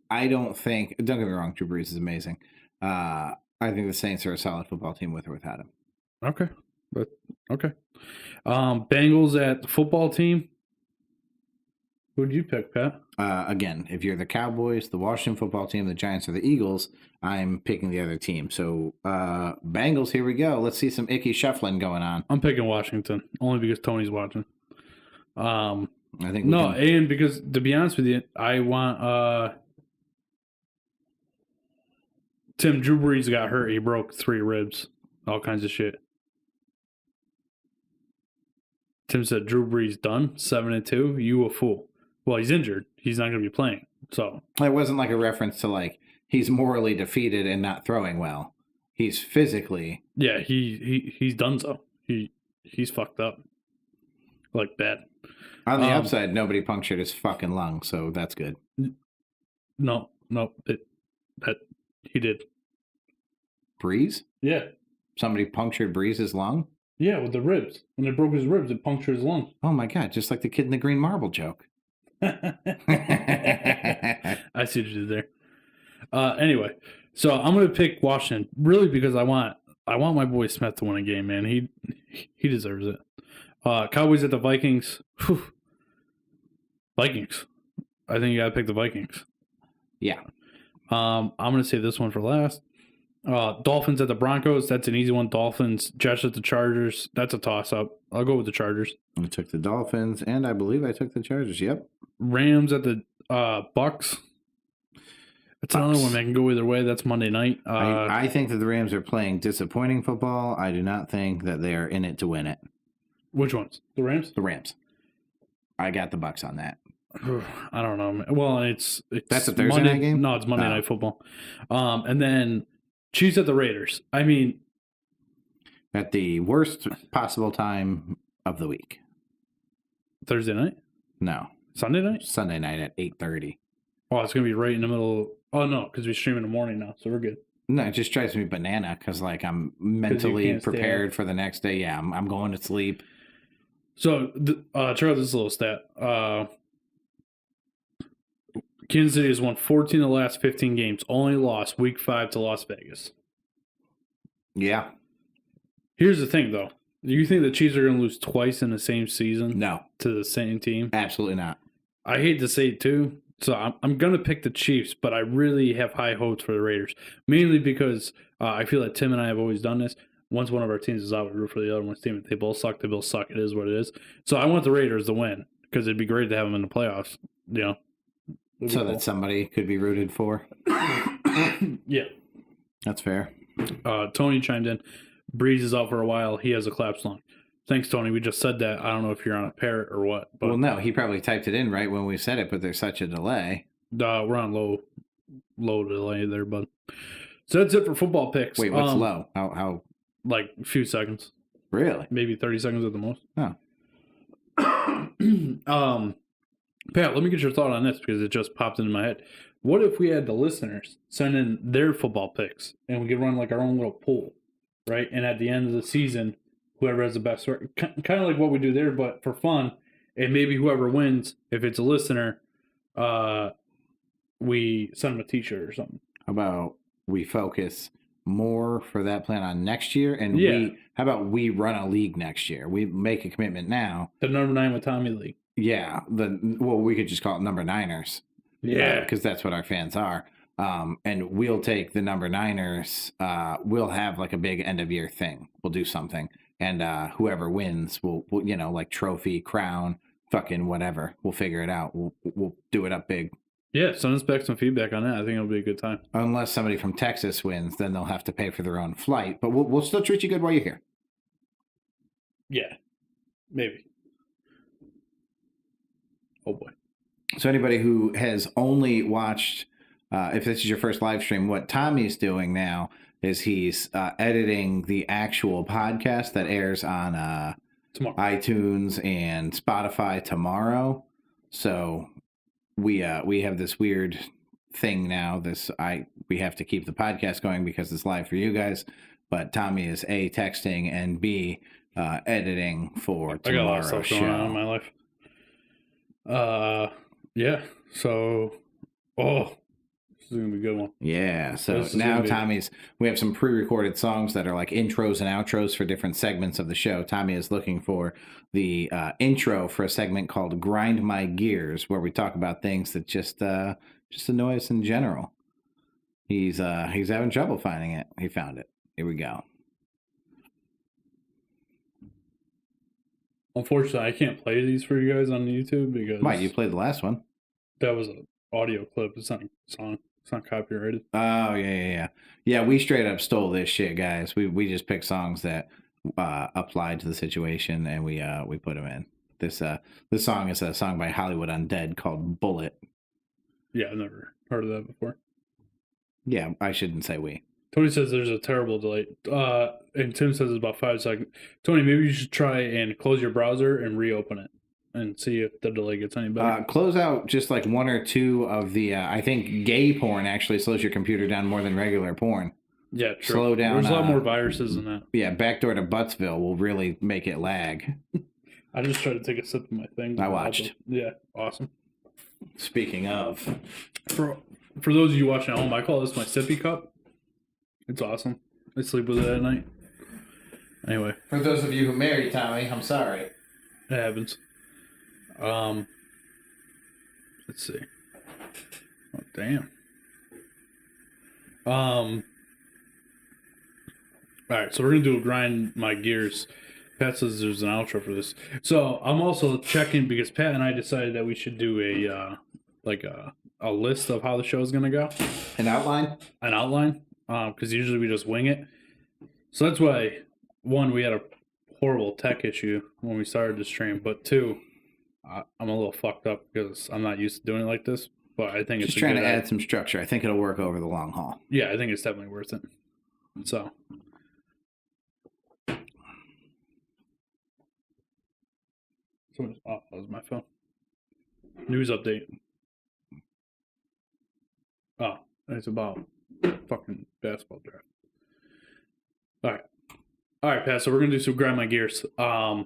S2: I don't think. Don't get me wrong. Drew Brees is amazing. I think the Saints are a solid football team with or without him.
S1: Okay. Bengals at the football team. Who'd you pick, Pat?
S2: Again, if you're the Cowboys, the Washington football team, the Giants, or the Eagles, I'm picking the other team. So, Bengals, here we go. Let's see some icky shuffling going on.
S1: I'm picking Washington, only because Tony's watching.
S2: I think
S1: and because, to be honest with you, I want... Drew Brees got hurt. He broke 3 ribs. All kinds of shit. Tim said Drew Brees done, 7-2. You a fool. Well, he's injured. He's not going to be playing. So
S2: it wasn't like a reference to like he's morally defeated and not throwing well. He's physically.
S1: Yeah, he's done so. He's fucked up, like bad.
S2: On the upside, nobody punctured his fucking lung, so that's good.
S1: No, he did.
S2: Breeze?
S1: Yeah.
S2: Somebody punctured Breeze's lung?
S1: Yeah, with the ribs. When they broke his ribs, it punctured his lung.
S2: Oh my God, just like the kid in the green marble joke.
S1: I see what you did there. Anyway, so I'm going to pick Washington, really because I want my boy Smith to win a game, man. He deserves it. Cowboys at the Vikings. Whew. Vikings. I think you got to pick the Vikings.
S2: Yeah.
S1: I'm going to save this one for last. Dolphins at the Broncos. That's an easy one. Dolphins. Jets at the Chargers. That's a toss-up. I'll go with the Chargers.
S2: I took the Dolphins, and I believe I took the Chargers. Yep.
S1: Rams at the Bucks. That's another one that can go either way. That's Monday night.
S2: I think that the Rams are playing disappointing football. I do not think that they are in it to win it.
S1: Which ones? The Rams?
S2: The Rams. I got the Bucks on that.
S1: I don't know. Well, it's
S2: that's a Thursday night game?
S1: No, it's Monday Night Football. And then Chiefs at the Raiders. I mean,
S2: at the worst possible time of the week.
S1: Thursday night?
S2: No.
S1: Sunday night?
S2: Sunday night at 8:30.
S1: Oh, it's going to be right in the middle. Oh, no, because we stream in the morning now, so we're good.
S2: No, it just drives me banana because, like, I'm mentally prepared for the next day. Yeah, I'm going to sleep. So,
S1: Charles, this little stat. Kansas City has won 14 of the last 15 games. Only lost Week 5 to Las Vegas.
S2: Yeah. Here's the
S1: thing, though. Do you think the Chiefs are going to lose twice in the same season?
S2: No.
S1: To the same team?
S2: Absolutely not.
S1: I hate to say it, too. So I'm going to pick the Chiefs, but I really have high hopes for the Raiders. Mainly because I feel like Tim and I have always done this. Once one of our teams is out, we root for the other one's team. If they both suck, they both suck. It is what it is. So I want the Raiders to win because it'd be great to have them in the playoffs. You know?
S2: So that somebody could be rooted for?
S1: Yeah.
S2: That's fair.
S1: Tony chimed in. Breeze is out for a while. He has a collapsed lung. Thanks, Tony. We just said that. I don't know if you're on a parrot or what. But,
S2: well, no. He probably typed it in right when we said it, but there's such a delay.
S1: We're on low delay there, bud. So that's it for football picks.
S2: Wait, what's low? How?
S1: Like a few seconds,
S2: Really?
S1: maybe 30 seconds at the most.
S2: Oh.
S1: Pat, let me get your thought on this because it just popped into my head. What if we had the listeners send in their football picks and we could run like our own little pool, right? And at the end of the season, whoever has the best record, kind of like what we do there, but for fun, and maybe whoever wins, if it's a listener, we send them a T-shirt or something.
S2: How about we focus more for that plan on next year, and how about we run a league next year? We make a commitment now.
S1: The number 9 with Tommy League.
S2: Yeah, we could just call it number 9ers.
S1: Yeah,
S2: because that's what our fans are. And we'll take the number 9ers. We'll have like a big end of year thing. We'll do something, and whoever wins, we'll like trophy, crown, fucking whatever. We'll figure it out. We'll do it up big.
S1: Yeah, send us back some feedback on that. I think it'll be a good time.
S2: Unless somebody from Texas wins, then they'll have to pay for their own flight. But we'll still treat you good while you're here.
S1: Yeah, maybe. Oh boy.
S2: So anybody who has only watched, if this is your first live stream, what Tommy's doing now is he's editing the actual podcast that airs on
S1: tomorrow,
S2: iTunes and Spotify tomorrow. So we have this weird thing now. We have to keep the podcast going because it's live for you guys. But Tommy is A, texting, and B, editing for tomorrow's
S1: I got a lot of stuff going on in my life. Yeah. So, this is gonna be a good one.
S2: Yeah. So now we have some pre-recorded songs that are like intros and outros for different segments of the show. Tommy is looking for the intro for a segment called "Grind My Gears," where we talk about things that just annoy us in general. He's having trouble finding it. He found it. Here we go.
S1: Unfortunately, I can't play these for you guys on YouTube because...
S2: Why? You played the last one.
S1: That was an audio clip. It's not a song. It's not copyrighted.
S2: Oh, yeah. Yeah, we straight up stole this shit, guys. We just picked songs that applied to the situation, and we put them in. This song is a song by Hollywood Undead called Bullet.
S1: Yeah, I've never heard of that before.
S2: Yeah, I shouldn't say we.
S1: Tony says there's a terrible delay. And Tim says it's about 5 seconds. Tony, maybe you should try and close your browser and reopen it and see if the delay gets any better.
S2: Close out just like one or two of the, I think gay porn actually slows your computer down more than regular porn.
S1: Yeah, true.
S2: Slow down.
S1: There's a lot more viruses than that.
S2: Yeah, Backdoor to Buttsville will really make it lag.
S1: I just tried to take a sip of my thing.
S2: I watched.
S1: Yeah, awesome.
S2: Speaking of.
S1: For those of you watching at home, I call this my sippy cup. It's awesome. I sleep with it at night. Anyway.
S2: For those of you who married Tommy, I'm sorry.
S1: It happens. Let's see. Oh, damn. All right, so we're going to do a grind my gears. Pat says there's an outro for this. So I'm also checking because Pat and I decided that we should do a list of how the show is going to go.
S2: An outline?
S1: An outline. Because usually we just wing it. So that's why, one, we had a horrible tech issue when we started the stream, but two, I'm a little fucked up because I'm not used to doing it like this, but I think it's
S2: just trying to add some structure. I think it'll work over the long haul.
S1: Yeah, I think it's definitely worth it. So. That was my phone. News update. Oh, it's about fucking basketball draft. All right, Pat. So we're gonna do some grind my gears. I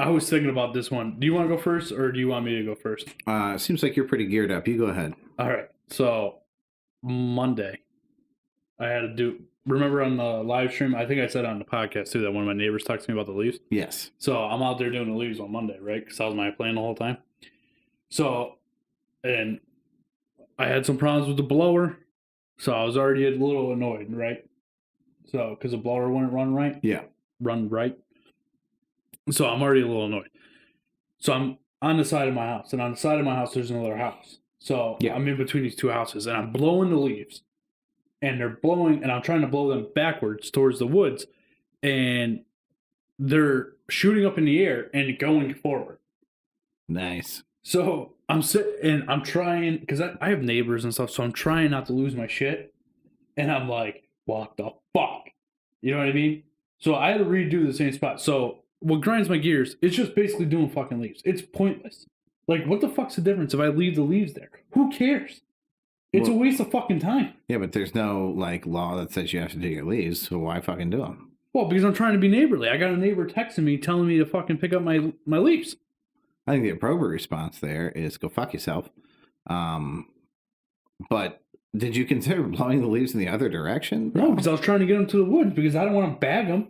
S1: was thinking about this one. Do you want to go first, or do you want me to go first?
S2: Seems like you're pretty geared up. You go ahead.
S1: All right. So Monday, I had to do. Remember on the live stream? I think I said on the podcast too that one of my neighbors talked to me about the leaves.
S2: Yes.
S1: So I'm out there doing the leaves on Monday, right? Because that was my plan the whole time. So, and I had some problems with the blower. So I was already a little annoyed, right? So, because the blower wouldn't run right.
S2: Yeah.
S1: Run right. So I'm already a little annoyed. So I'm on the side of my house. And on the side of my house, there's another house. So I'm in between these two houses. And I'm blowing the leaves. And they're blowing, and I'm trying to blow them backwards towards the woods. And they're shooting up in the air and going forward.
S2: Nice.
S1: So I'm sitting and I'm trying, because I have neighbors and stuff, so I'm trying not to lose my shit. And I'm like what the fuck? You know what I mean? So I had to redo the same spot. So what grinds my gears, it's just basically doing fucking leaves. It's pointless. Like, what the fuck's the difference if I leave the leaves there? Who cares? It's a waste of fucking time.
S2: Yeah, but there's no like law that says you have to do your leaves, so why fucking do them?
S1: Well, because I'm trying to be neighborly. I got a neighbor texting me telling me to fucking pick up my leaves.
S2: I think the appropriate response there is go fuck yourself. But did you consider blowing the leaves in the other direction?
S1: No, because I was trying to get them to the woods because I don't want to bag them.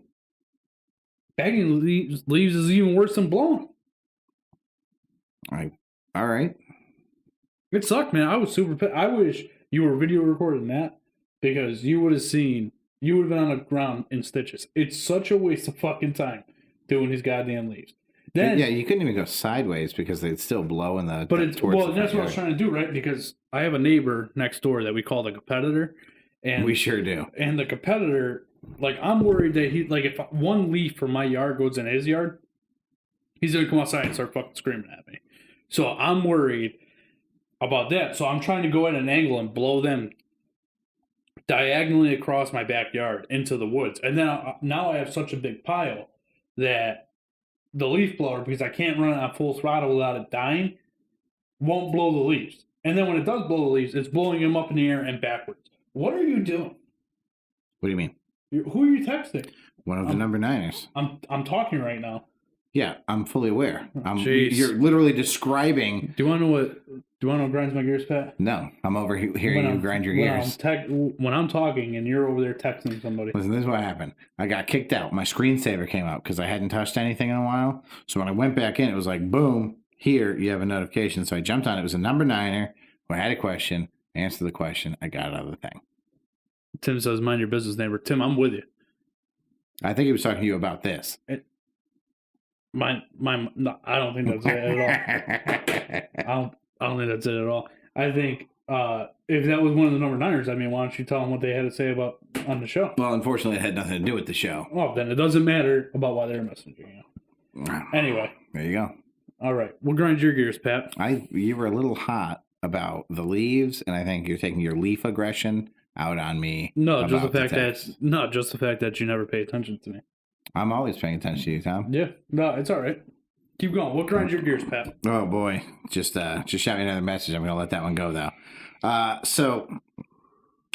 S1: Bagging leaves is even worse than blowing.
S2: All right.
S1: It sucked, man. I was super pissed. I wish you were video recording that because you would have seen, you would have been on the ground in stitches. It's such a waste of fucking time doing these goddamn leaves. Then,
S2: Yeah, you couldn't even go sideways because they'd still blow in the.
S1: but it's,
S2: towards
S1: well,
S2: the
S1: that's
S2: front
S1: what I was
S2: yard.
S1: trying to do, right? Because I have a neighbor next door that we call the competitor. And
S2: We sure do.
S1: And the competitor, like, I'm worried that he, like, if one leaf from my yard goes in his yard, he's going to come outside and start fucking screaming at me. So I'm worried about that. So I'm trying to go at an angle and blow them diagonally across my backyard into the woods. And then now I have such a big pile that the leaf blower, because I can't run it on full throttle without it dying, won't blow the leaves. And then when it does blow the leaves, it's blowing them up in the air and backwards. What are you doing?
S2: What do you mean?
S1: Who are you texting?
S2: One of the number niners.
S1: I'm talking right now.
S2: Yeah, I'm fully aware.
S1: Jeez.
S2: You're literally describing.
S1: Do you want to know what grinds my gears, Pat?
S2: No, I'm over hearing you grind your gears.
S1: When I'm talking and you're over there texting somebody.
S2: Listen, this is what happened. I got kicked out. My screensaver came out because I hadn't touched anything in a while. So when I went back in, it was like, boom, here, you have a notification. So I jumped on it. It was a number niner who had a question, answered the question. I got out of the thing.
S1: Tim says, mind your business, neighbor. Tim, I'm with you.
S2: I think he was talking to you about this.
S1: No, I don't think that's it at all. I don't think that's it at all. I think if that was one of the number niners, I mean, why don't you tell them what they had to say about on the show?
S2: Well, unfortunately, it had nothing to do with the show.
S1: Well, then it doesn't matter about why they're messaging you. Anyway.
S2: There you go.
S1: All right. We'll grind your gears, Pat.
S2: You were a little hot about the leaves, and I think you're taking your leaf aggression out on me.
S1: No, just the fact that you never pay attention to me.
S2: I'm always paying attention to you, Tom.
S1: Yeah. No, it's all right. Keep going. What grinds your gears, Pat?
S2: Oh boy, just shout me another message. I'm gonna let that one go though. So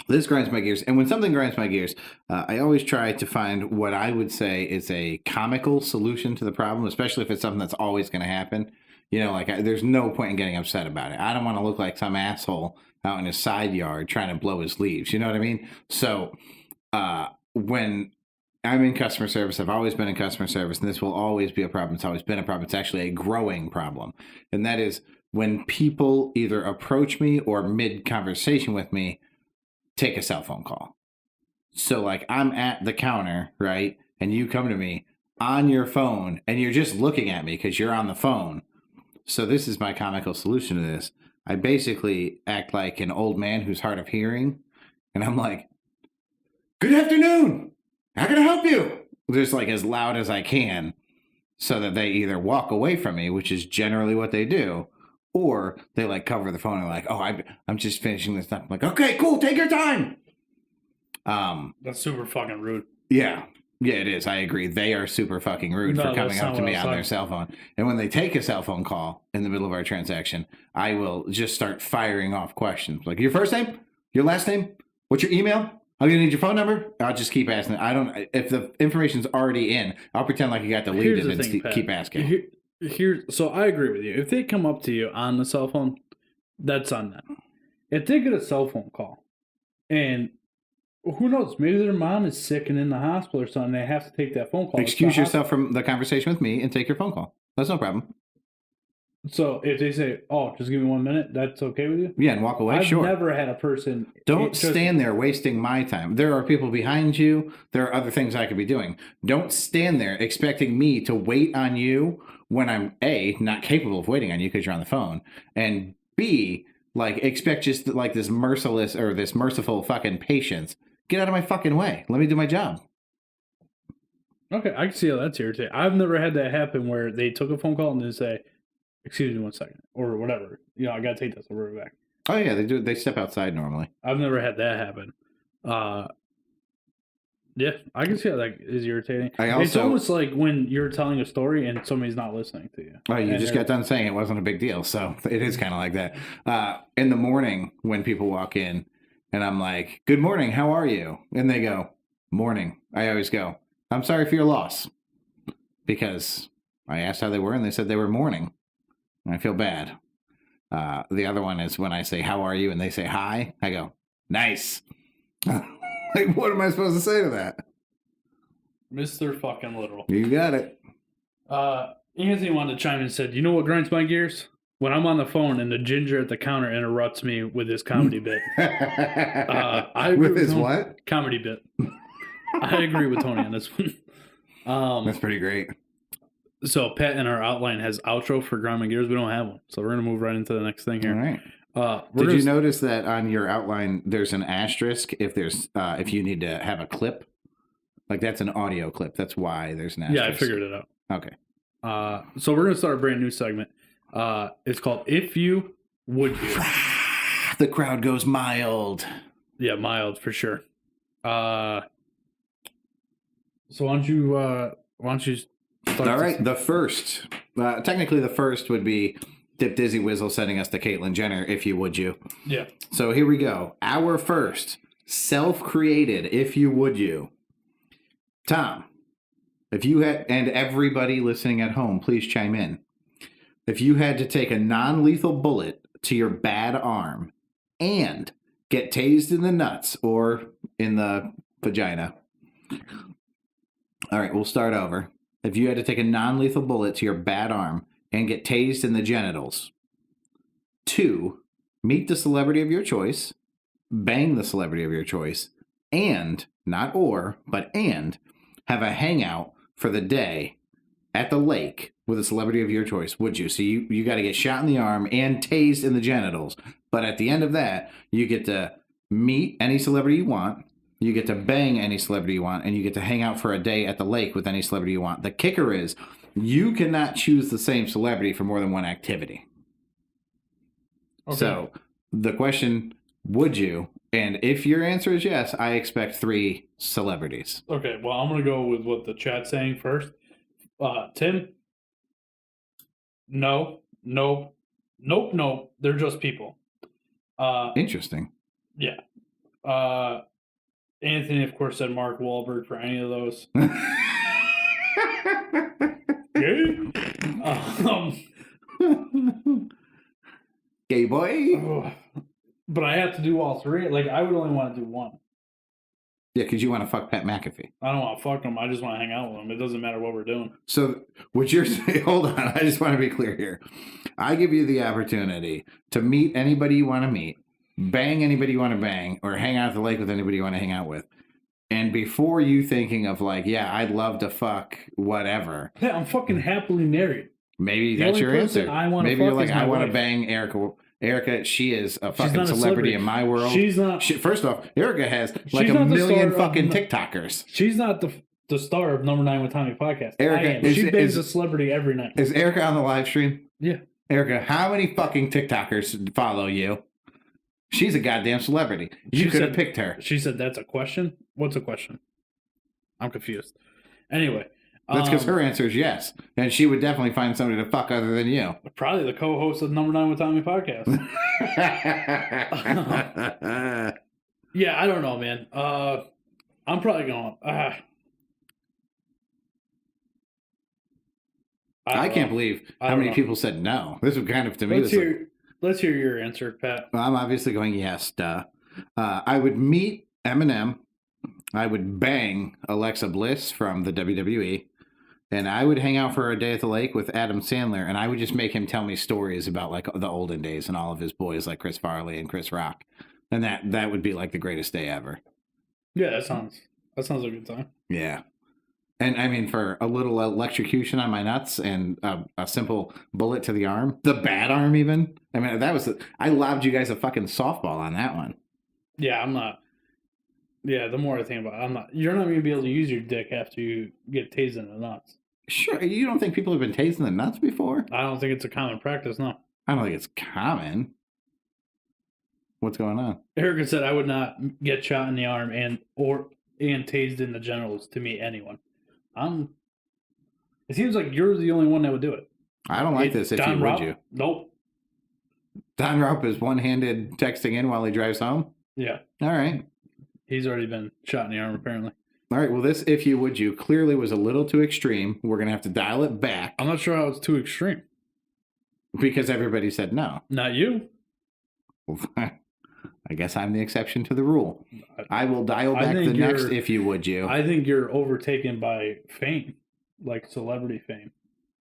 S2: this grinds my gears, and when something grinds my gears, I always try to find what I would say is a comical solution to the problem, especially if it's something that's always going to happen. You know, like there's no point in getting upset about it. I don't want to look like some asshole out in his side yard trying to blow his leaves. You know what I mean? So when I'm in customer service, I've always been in customer service, and this will always be a problem. It's always been a problem. It's actually a growing problem. And that is when people either approach me or mid-conversation with me, take a cell phone call. So like I'm at the counter, right? And you come to me on your phone, and you're just looking at me because you're on the phone. So this is my comical solution to this. I basically act like an old man who's hard of hearing, and I'm like, "Good afternoon. How can I help you?" Just like as loud as I can, so that they either walk away from me, which is generally what they do, or they like cover the phone and like, "Oh, I'm just finishing this stuff." I'm like, "Okay, cool. Take your time."
S1: That's super fucking rude.
S2: Yeah, it is. I agree. They are super fucking rude for coming up to me on their cell phone. And when they take a cell phone call in the middle of our transaction, I will just start firing off questions like, "Your first name? Your last name? What's your email? I'm gonna need your phone number." I'll just keep asking. If the information's already in, I'll pretend like you got deleted and keep asking.
S1: So I agree with you. If they come up to you on the cell phone, that's on them. If they get a cell phone call, and who knows, maybe their mom is sick and in the hospital or something, they have to take that phone call.
S2: Excuse yourself from the conversation with me and take your phone call. That's no problem.
S1: So if they say, "Oh, just give me 1 minute," that's okay with you?
S2: Yeah, and walk away.
S1: I've
S2: Sure.
S1: never had a person.
S2: Don't stand there wasting my time. There are people behind you. There are other things I could be doing. Don't stand there expecting me to wait on you when I'm A, not capable of waiting on you because you're on the phone, and B, like expect just like this merciless or this merciful fucking patience. Get out of my fucking way. Let me do my job.
S1: Okay, I can see how that's irritating. I've never had that happen where they took a phone call and then say, "Excuse me 1 second," or whatever. You know, I gotta take this. I'll be right back.
S2: Oh yeah, they do. They step outside normally.
S1: I've never had that happen. Yeah, I can see how that is irritating.
S2: I
S1: It's
S2: also-
S1: almost like when you're telling a story and somebody's not listening to you.
S2: Oh, you
S1: And
S2: just
S1: they're-
S2: got done saying it wasn't a big deal. So it is kind of like that. In the morning when people walk in and I'm like, good morning, how are you? And they go, morning. I always go, I'm sorry for your loss. Because I asked how they were and they said they were morning. And I feel bad. The other one is when I say, how are you? And they say, hi. I go, nice. Like, what am I supposed to say to that?
S1: Mr. fucking Literal.
S2: You got it.
S1: Anthony wanted to chime in and said, you know what grinds my gears? When I'm on the phone and the ginger at the counter interrupts me with his comedy bit. I agree
S2: With his
S1: Tony.
S2: what?
S1: Comedy bit. I agree with Tony on this one.
S2: That's pretty great.
S1: So Pat in our outline has outro for grind my gears. We don't have one. So we're going to move right into the next thing here.
S2: All right.
S1: We're
S2: Did you
S1: gonna-
S2: notice that on your outline there's an asterisk if you need to have a clip? Like that's an audio clip. That's why there's an asterisk.
S1: Yeah, I figured it out.
S2: Okay.
S1: So we're going to start a brand new segment. It's called If You, Would You.
S2: The crowd goes mild.
S1: Yeah, mild for sure. So why don't you start
S2: All
S1: this?
S2: right. The first, technically the first would be Dip Dizzy Wizzle sending us to Caitlyn Jenner, if you would you.
S1: Yeah.
S2: So here we go. Our first self-created, if you would you. Tom, if you had, and everybody listening at home, please chime in. If you had to take a non-lethal bullet to your bad arm and get tased in the nuts or in the vagina. All right, we'll start over. If you had to take a non-lethal bullet to your bad arm and get tased in the genitals. 2, meet the celebrity of your choice, bang the celebrity of your choice, and, not or, but and, have a hangout for the day at the lake with a celebrity of your choice, would you? So you got to get shot in the arm and tased in the genitals. But at the end of that, you get to meet any celebrity you want, you get to bang any celebrity you want, and you get to hang out for a day at the lake with any celebrity you want. The kicker is you cannot choose the same celebrity for more than one activity.
S1: Okay.
S2: So the question, would you? And if your answer is yes, I expect 3 celebrities.
S1: Okay, well, I'm going to go with what the chat's saying first. Tim? No. Nope. They're just people.
S2: Interesting.
S1: Yeah. Anthony, of course, said Mark Wahlberg for any of those.
S2: Gay boy.
S1: But I have to do all 3. Like, I would only want to do one.
S2: Yeah, because you want to fuck Pat McAfee.
S1: I don't want to fuck them. I just want to hang out with them. It doesn't matter what we're doing.
S2: So what you're saying, hold on, I just want to be clear here. I give you the opportunity to meet anybody you want to meet, bang anybody you want to bang, or hang out at the lake with anybody you want to hang out with. And before you thinking of like, yeah, I'd love to fuck whatever.
S1: Yeah, I'm fucking happily married.
S2: Maybe
S1: The
S2: that's
S1: only
S2: your
S1: person
S2: answer.
S1: I wanna
S2: Maybe you're
S1: fuck
S2: like,
S1: is my
S2: I want to
S1: wife.
S2: bang Erica. Erica, she is a
S1: She's
S2: fucking
S1: not a
S2: celebrity in my world.
S1: She's not.
S2: First off, Erica has like
S1: She's
S2: a
S1: not the
S2: million
S1: star of
S2: fucking
S1: the-
S2: TikTokers.
S1: She's not the star of Number 9 with Tommy podcast.
S2: Erica,
S1: I am.
S2: is-
S1: She bangs
S2: is-
S1: a celebrity every night.
S2: Is Erica on the live stream?
S1: Yeah.
S2: Erica, how many fucking TikTokers follow you? She's a goddamn celebrity. You
S1: She
S2: could have
S1: said-
S2: picked her.
S1: She said, "That's a question? What's a question?" I'm confused. Anyway.
S2: That's because her answer is yes. And she would definitely find somebody to fuck other than you.
S1: Probably the co-host of Number 9 with Tommy podcast. Yeah, I don't know, man. I'm probably going.
S2: I can't believe
S1: I
S2: how
S1: don't
S2: many
S1: know.
S2: people said no. This was kind of, to me,
S1: Let's hear your answer, Pat.
S2: well, I'm obviously going yes, duh. I would meet Eminem. I would bang Alexa Bliss from the WWE. And I would hang out for a day at the lake with Adam Sandler. And I would just make him tell me stories about like the olden days and all of his boys like Chris Farley and Chris Rock. And that would be like the greatest day ever.
S1: Yeah, that sounds like a good time.
S2: Yeah. And I mean, for a little electrocution on my nuts and a simple bullet to the arm, the bad arm even. I mean, I lobbed you guys a fucking softball on that one.
S1: Yeah, I'm not. Yeah, the more I think about it, I'm not. You're not going to be able to use your dick after you get tased in the nuts.
S2: Sure. You don't think people have been tased in the nuts before?
S1: I don't think it's a common practice, no.
S2: I don't think it's common. What's going on?
S1: Erica said I would not get shot in the arm and or and tased in the genitals to meet anyone. It seems like you're the only one that would do it.
S2: I don't like this. If
S1: Don
S2: you would
S1: Rupp?
S2: you?
S1: Nope.
S2: Don Rupp is one-handed texting in while he drives home.
S1: Yeah.
S2: All right.
S1: He's already been shot in the arm, apparently.
S2: All right. Well, this if you would you clearly was a little too extreme. We're gonna have to dial it back
S1: I'm not sure how it's too extreme.
S2: because everybody said no.
S1: Not you.
S2: I guess I'm the exception to the rule. I will dial back the next if you would you.
S1: I think you're overtaken by fame, like celebrity fame.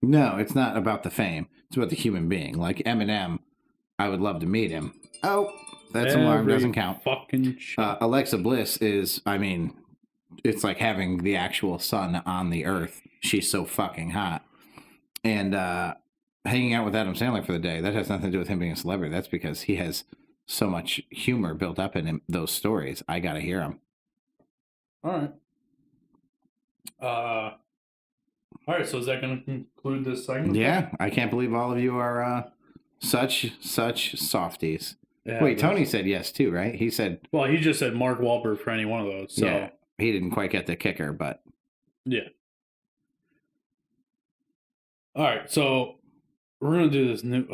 S2: No, it's not about the fame. It's about the human being. Like Eminem, I would love to meet him. Oh, that alarm doesn't count.
S1: Fucking shit.
S2: Alexa Bliss is, I mean, it's like having the actual sun on the earth. She's so fucking hot. And hanging out with Adam Sandler for the day, that has nothing to do with him being a celebrity. That's because he has so much humor built up in him, those stories. I got to hear them.
S1: All right. All right, so is that going to conclude this segment?
S2: Yeah, I can't believe all of you are such softies.
S1: Yeah,
S2: Wait, Tony said yes too, right? He said...
S1: Well, he just said Mark Wahlberg for any one of those. So.
S2: Yeah, he didn't quite get the kicker, but...
S1: Yeah. All right, so we're going to do this new...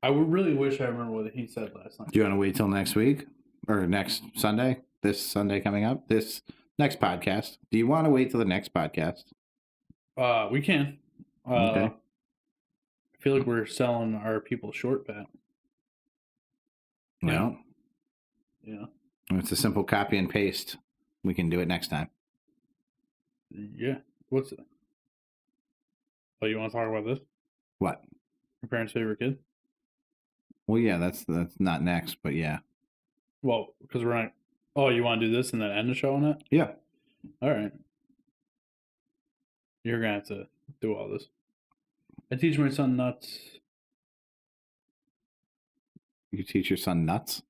S1: I would really wish I remember what he said last night.
S2: Do you want to wait till next week? Or next Sunday? This Sunday coming up? This next podcast? Do you want to wait till the next podcast?
S1: We can.
S2: Okay.
S1: I feel like we're selling our people short, Pat.
S2: Well,
S1: Yeah.
S2: it's a simple copy and paste. We can do it next time.
S1: Yeah. What's it? Oh, you want to talk about this?
S2: What?
S1: Your parents' favorite kid?
S2: Well, yeah, that's not next, but yeah.
S1: Well, because we're not... Oh, you want to do this and then end the show on it?
S2: Yeah.
S1: All right. You're going to have to do all this. I teach my son nuts.
S2: You teach your son nuts?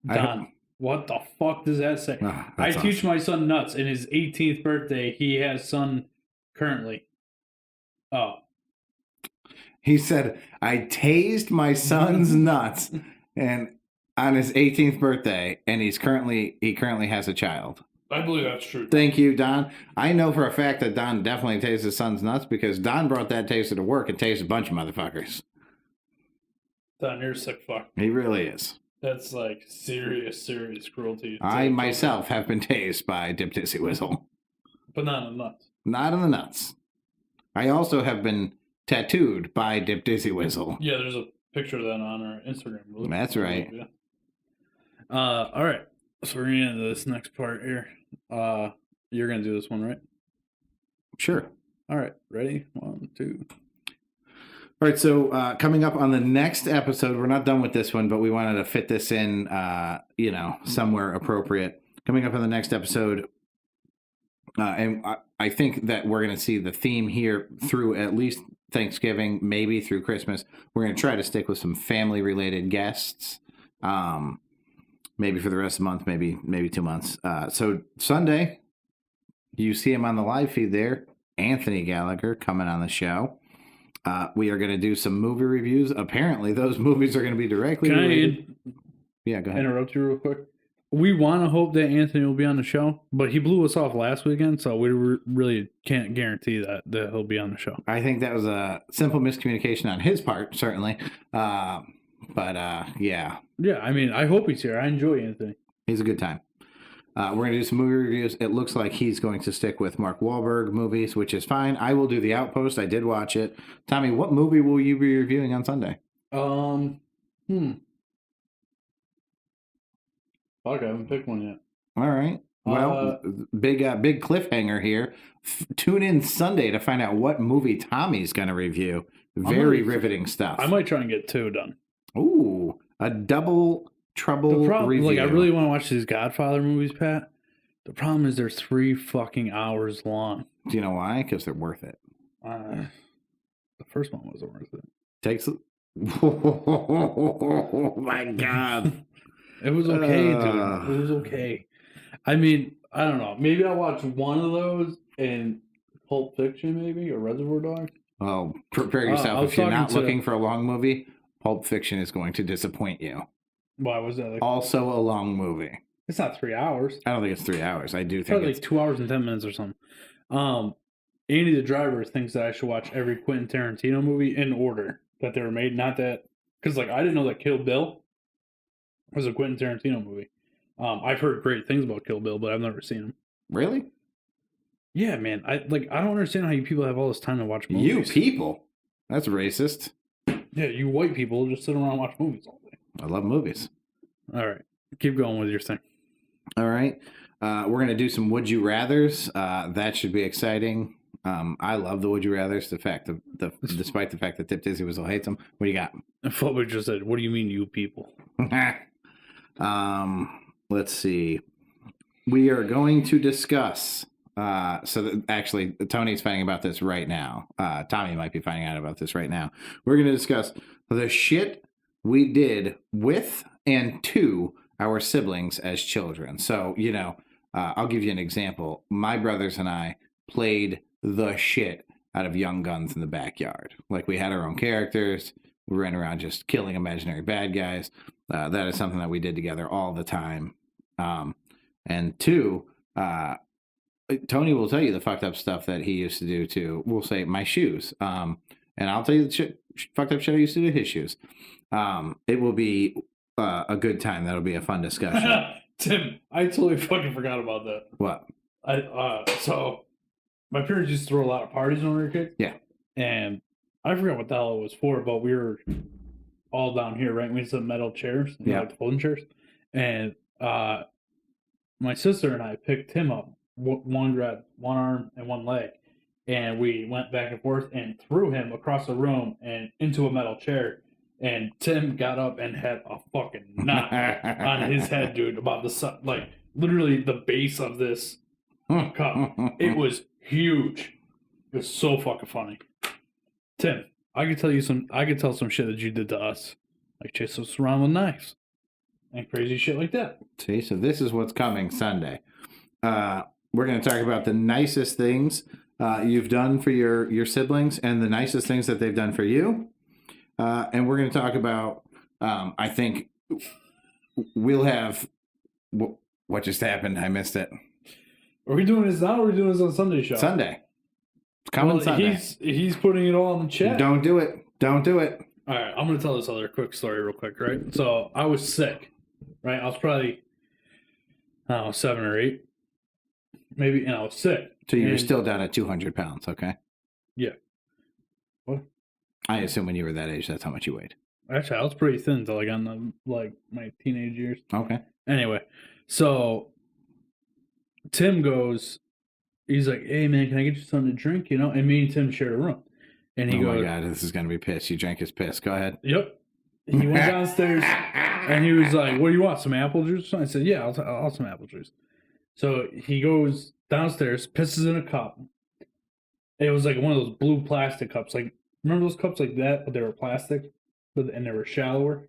S1: Don, what the fuck does that say? I teach my son nuts. In his 18th birthday, he has son currently. Oh.
S2: He said, I tased my son's nuts and on his 18th birthday, and he currently has a child.
S1: I believe that's true.
S2: Thank you, Don. I know for a fact that Don definitely tased his son's nuts because Don brought that taster to work and tased a bunch of motherfuckers.
S1: Don, you're a sick fuck.
S2: He really is.
S1: That's like serious cruelty.
S2: I myself have been tased by Dip Dizzy Whistle.
S1: But not in the nuts.
S2: Not in the nuts. I also have been tattooed by Dip Dizzy Whistle.
S1: Yeah, there's a picture of that on our Instagram.
S2: That's right.
S1: Yeah. All right. So we're going to get into this next part here. You're going to do this one, right?
S2: Sure.
S1: All right. Ready? 1, 2.
S2: All right, so coming up on the next episode, we're not done with this one, but we wanted to fit this in, somewhere appropriate. Coming up on the next episode, and I think that we're going to see the theme here through at least Thanksgiving, maybe through Christmas. We're going to try to stick with some family-related guests, maybe for the rest of the month, maybe 2 months. So Sunday, you see him on the live feed there, Anthony Gallagher coming on the show. We are going to do some movie reviews. Apparently, those movies are going to be directly related. Yeah, go ahead.
S1: Interrupt you real quick. We want to hope that Anthony will be on the show, but he blew us off last weekend, so we really can't guarantee that he'll be on the show.
S2: I think that was a simple miscommunication on his part, certainly. Yeah.
S1: Yeah, I mean, I hope he's here. I enjoy Anthony.
S2: He's a good time. We're going to do some movie reviews. It looks like he's going to stick with Mark Wahlberg movies, which is fine. I will do The Outpost. I did watch it. Tommy, what movie will you be reviewing on Sunday?
S1: Fuck, I haven't picked one yet.
S2: All right. Well, big cliffhanger here. Tune in Sunday to find out what movie Tommy's going to review. Very riveting stuff.
S1: I might try and get 2 done.
S2: Ooh, a double trouble review.
S1: Like, I really want to watch these Godfather movies, Pat. The problem is they're 3 fucking hours long.
S2: Do you know why? Because they're worth it.
S1: The first one wasn't worth it.
S2: Takes. Oh my God.
S1: It was okay, dude. It was okay. I mean, I don't know. Maybe I'll watch one of those and Pulp Fiction, maybe, or Reservoir Dogs.
S2: Well, prepare yourself. If you're not looking for a long movie, Pulp Fiction is going to disappoint you.
S1: Why was that? Like,
S2: Also a long movie.
S1: it's not 3 hours.
S2: I don't think it's 3 hours. I do think
S1: Probably
S2: it's
S1: like 2 hours and 10 minutes or something. Andy the driver thinks that I should watch every Quentin Tarantino movie in order that they were made. Not that, because like I didn't know that Kill Bill was a Quentin Tarantino movie. I've heard great things about Kill Bill, but I've never seen him.
S2: really
S1: Yeah, man. I don't understand how you people have all this time to watch movies.
S2: you people. That's racist.
S1: Yeah, you white people just sit around and watch movies all day.
S2: I love movies.
S1: All right, keep going with your thing.
S2: All right. We're gonna do some would you rather's. That should be exciting. I love the would you rather's. Despite the fact that Tip Tizzy Whistle hates them. What do you got?
S1: What we just said. What do you mean, you people?
S2: Let's see. We are going to discuss. Actually, Tony's finding about this right now. Tommy might be finding out about this right now. We're going to discuss the shit we did with and to our siblings as children. So, I'll give you an example. My brothers and I played the shit out of Young Guns in the backyard. Like, we had our own characters. We ran around just killing imaginary bad guys. That is something that we did together all the time. And two, Tony will tell you the fucked up stuff that he used to do to, we'll say, my shoes. And I'll tell you the fucked up shit I used to do to his shoes. It will be a good time. That'll be a fun discussion.
S1: Tim, I totally fucking forgot about that.
S2: What?
S1: So my parents used to throw a lot of parties when we were kids.
S2: Yeah.
S1: And I forgot what the hell it was for, but we were all down here, right? We had some metal chairs, like folding chairs. And my sister and I picked him up. One grabbed one arm and one leg, and we went back and forth and threw him across the room and into a metal chair. And Tim got up and had a fucking knot on his head, dude, about like literally the base of this cup. It was huge. It was so fucking funny. Tim, I could tell some shit that you did to us, like chase us around with knives and crazy shit like that.
S2: See, so this is what's coming Sunday. We're going to talk about the nicest things you've done for your siblings and the nicest things that they've done for you. And we're going to talk about, I think we'll have, what just happened? I missed it.
S1: Are we doing this now or are we doing this on Sunday show?
S2: Sunday. It's coming Sunday.
S1: He's putting it all in the chat.
S2: Don't do it. Don't do it.
S1: All right, I'm going to tell this other quick story real quick, right? So I was sick, right? I was probably, 7 or 8. Maybe, and I was sick.
S2: So you're still down at 200 pounds, okay?
S1: Yeah. What?
S2: I assume when you were that age, that's how much you weighed.
S1: Actually, I was pretty thin until I got into my teenage years.
S2: Okay.
S1: Anyway, so Tim goes, he's like, "Hey man, can I get you something to drink?" And me and Tim share a room. And he goes,
S2: "Oh my god, this is gonna be piss." You drank his piss. Go ahead.
S1: Yep. He went downstairs and he was like, "What do you want? Some apple juice?" I said, "Yeah, I'll have some apple juice." So he goes downstairs, pisses in a cup. It was like one of those blue plastic cups. Like, remember those cups like that, but they were plastic, and they were shallower.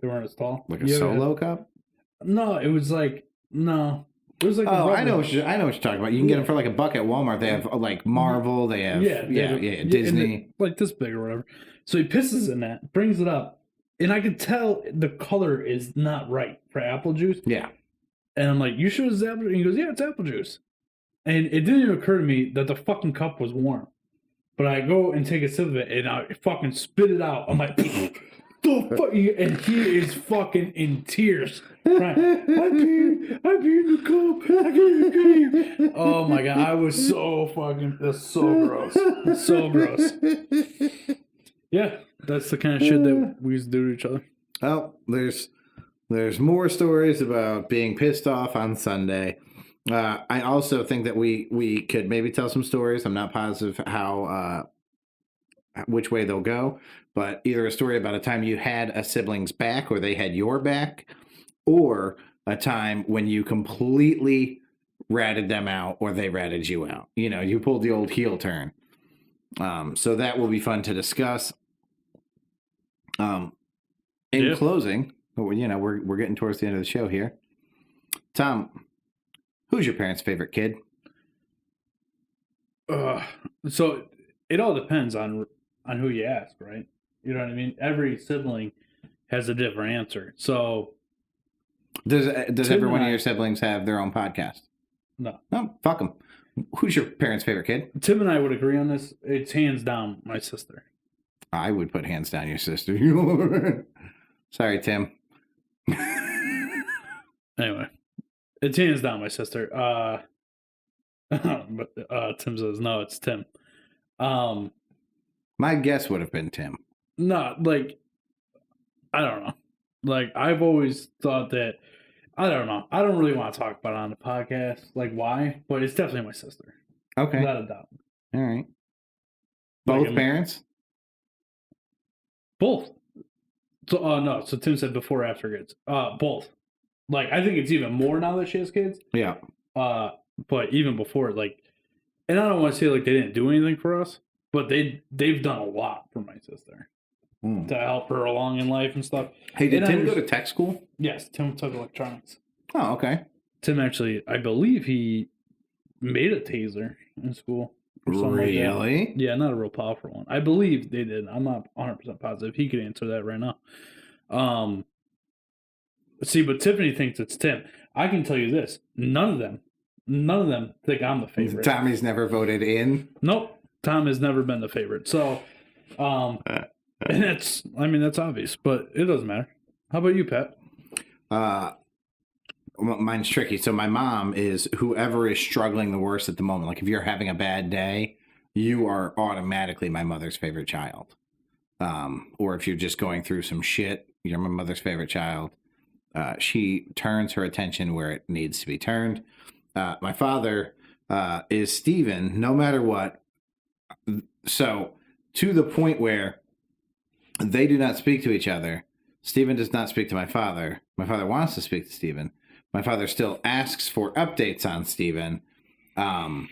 S1: They weren't as tall.
S2: Like a Solo cup?
S1: No, it was like no. It was like
S2: I know what you're talking about. You can get them for like a buck at Walmart. They have like Marvel. They have Disney,
S1: like this big or whatever. So he pisses in that, brings it up, and I could tell the color is not right for apple juice.
S2: Yeah.
S1: And I'm like, "You sure it's apple juice?" And he goes, "Yeah, it's apple juice." And it didn't even occur to me that the fucking cup was warm. But I go and take a sip of it, and I fucking spit it out. I'm like, "The fuck?" And he is fucking in tears. Right? I peed in the cup. I can't pee. Oh my god, I was so fucking. That's so gross. It's so gross. Yeah, that's the kind of shit that we used to do to each other.
S2: Oh, there's more stories about being pissed off on Sunday. I also think that we could maybe tell some stories. I'm not positive how which way they'll go, but either a story about a time you had a sibling's back or they had your back, or a time when you completely ratted them out or they ratted you out. You pulled the old heel turn. So that will be fun to discuss. In closing, we're getting towards the end of the show here. Tom, who's your parents' favorite kid?
S1: So it all depends on who you ask, right? You know what I mean? Every sibling has a different answer. So
S2: Does
S1: Tim
S2: every one
S1: and
S2: of
S1: I-
S2: your siblings have their own podcast?
S1: no,
S2: No, fuck them. Who's your parents' favorite kid?
S1: Tim and I would agree on this. It's hands down my sister.
S2: I would put hands down your sister. Sorry, Tim.
S1: Anyway, it's hands down my sister. But Tim says no, it's Tim.
S2: My guess would have been Tim.
S1: No, like I don't know. Like I've always thought that I don't know. I don't really want to talk about it on the podcast, like why, but it's definitely my sister.
S2: Okay.
S1: Without a doubt.
S2: All right.
S1: Like,
S2: Both parents?
S1: Both. So no, so Tim said before or after kids. Both. Like I think it's even more now that she has kids.
S2: Yeah.
S1: But even before, like, and I don't want to say like they didn't do anything for us, but they've done a lot for my sister to help her along in life and stuff.
S2: Hey, did
S1: And
S2: Tim go to tech school?
S1: Yes, Tim took electronics.
S2: Oh, okay.
S1: Tim actually, I believe he made a taser in school. Or something like that.
S2: Really?
S1: Yeah, not a real powerful one. I believe they did. I'm not 100% positive. He could answer that right now. See, but Tiffany thinks it's Tim. I can tell you this: none of them think I'm the favorite.
S2: Tommy's never voted in.
S1: Nope, Tom has never been the favorite. So, and that's obvious, but it doesn't matter. How about you, Pat?
S2: Mine's tricky. So my mom is whoever is struggling the worst at the moment. Like if you're having a bad day, you are automatically my mother's favorite child. Or if you're just going through some shit, you're my mother's favorite child. She turns her attention where it needs to be turned. My father is Steven, no matter what. So to the point where they do not speak to each other. Steven does not speak to my father. My father wants to speak to Steven. My father still asks for updates on Steven. And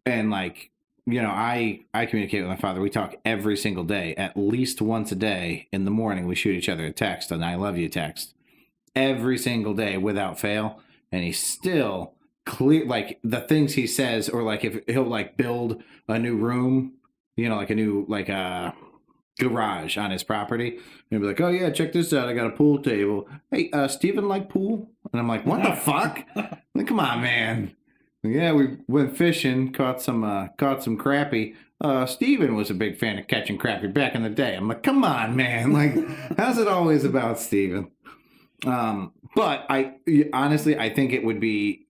S2: like, you know, I communicate with my father. We talk every single day, at least once a day. In the morning, we shoot each other a text, an I love you text, every single day without fail. And he's still clear, like the things he says, or like if he'll like build a new room, you know, like a new, like a garage on his property, and be like, oh yeah, check this out, I got a pool table. Hey, Steven like pool? And I'm like, what the fuck? Like, come on, man. Yeah, we went fishing, caught some crappie. Steven was a big fan of catching crappie back in the day. I'm like, come on, man. Like, how's it always about Steven? But I honestly, I think it would be,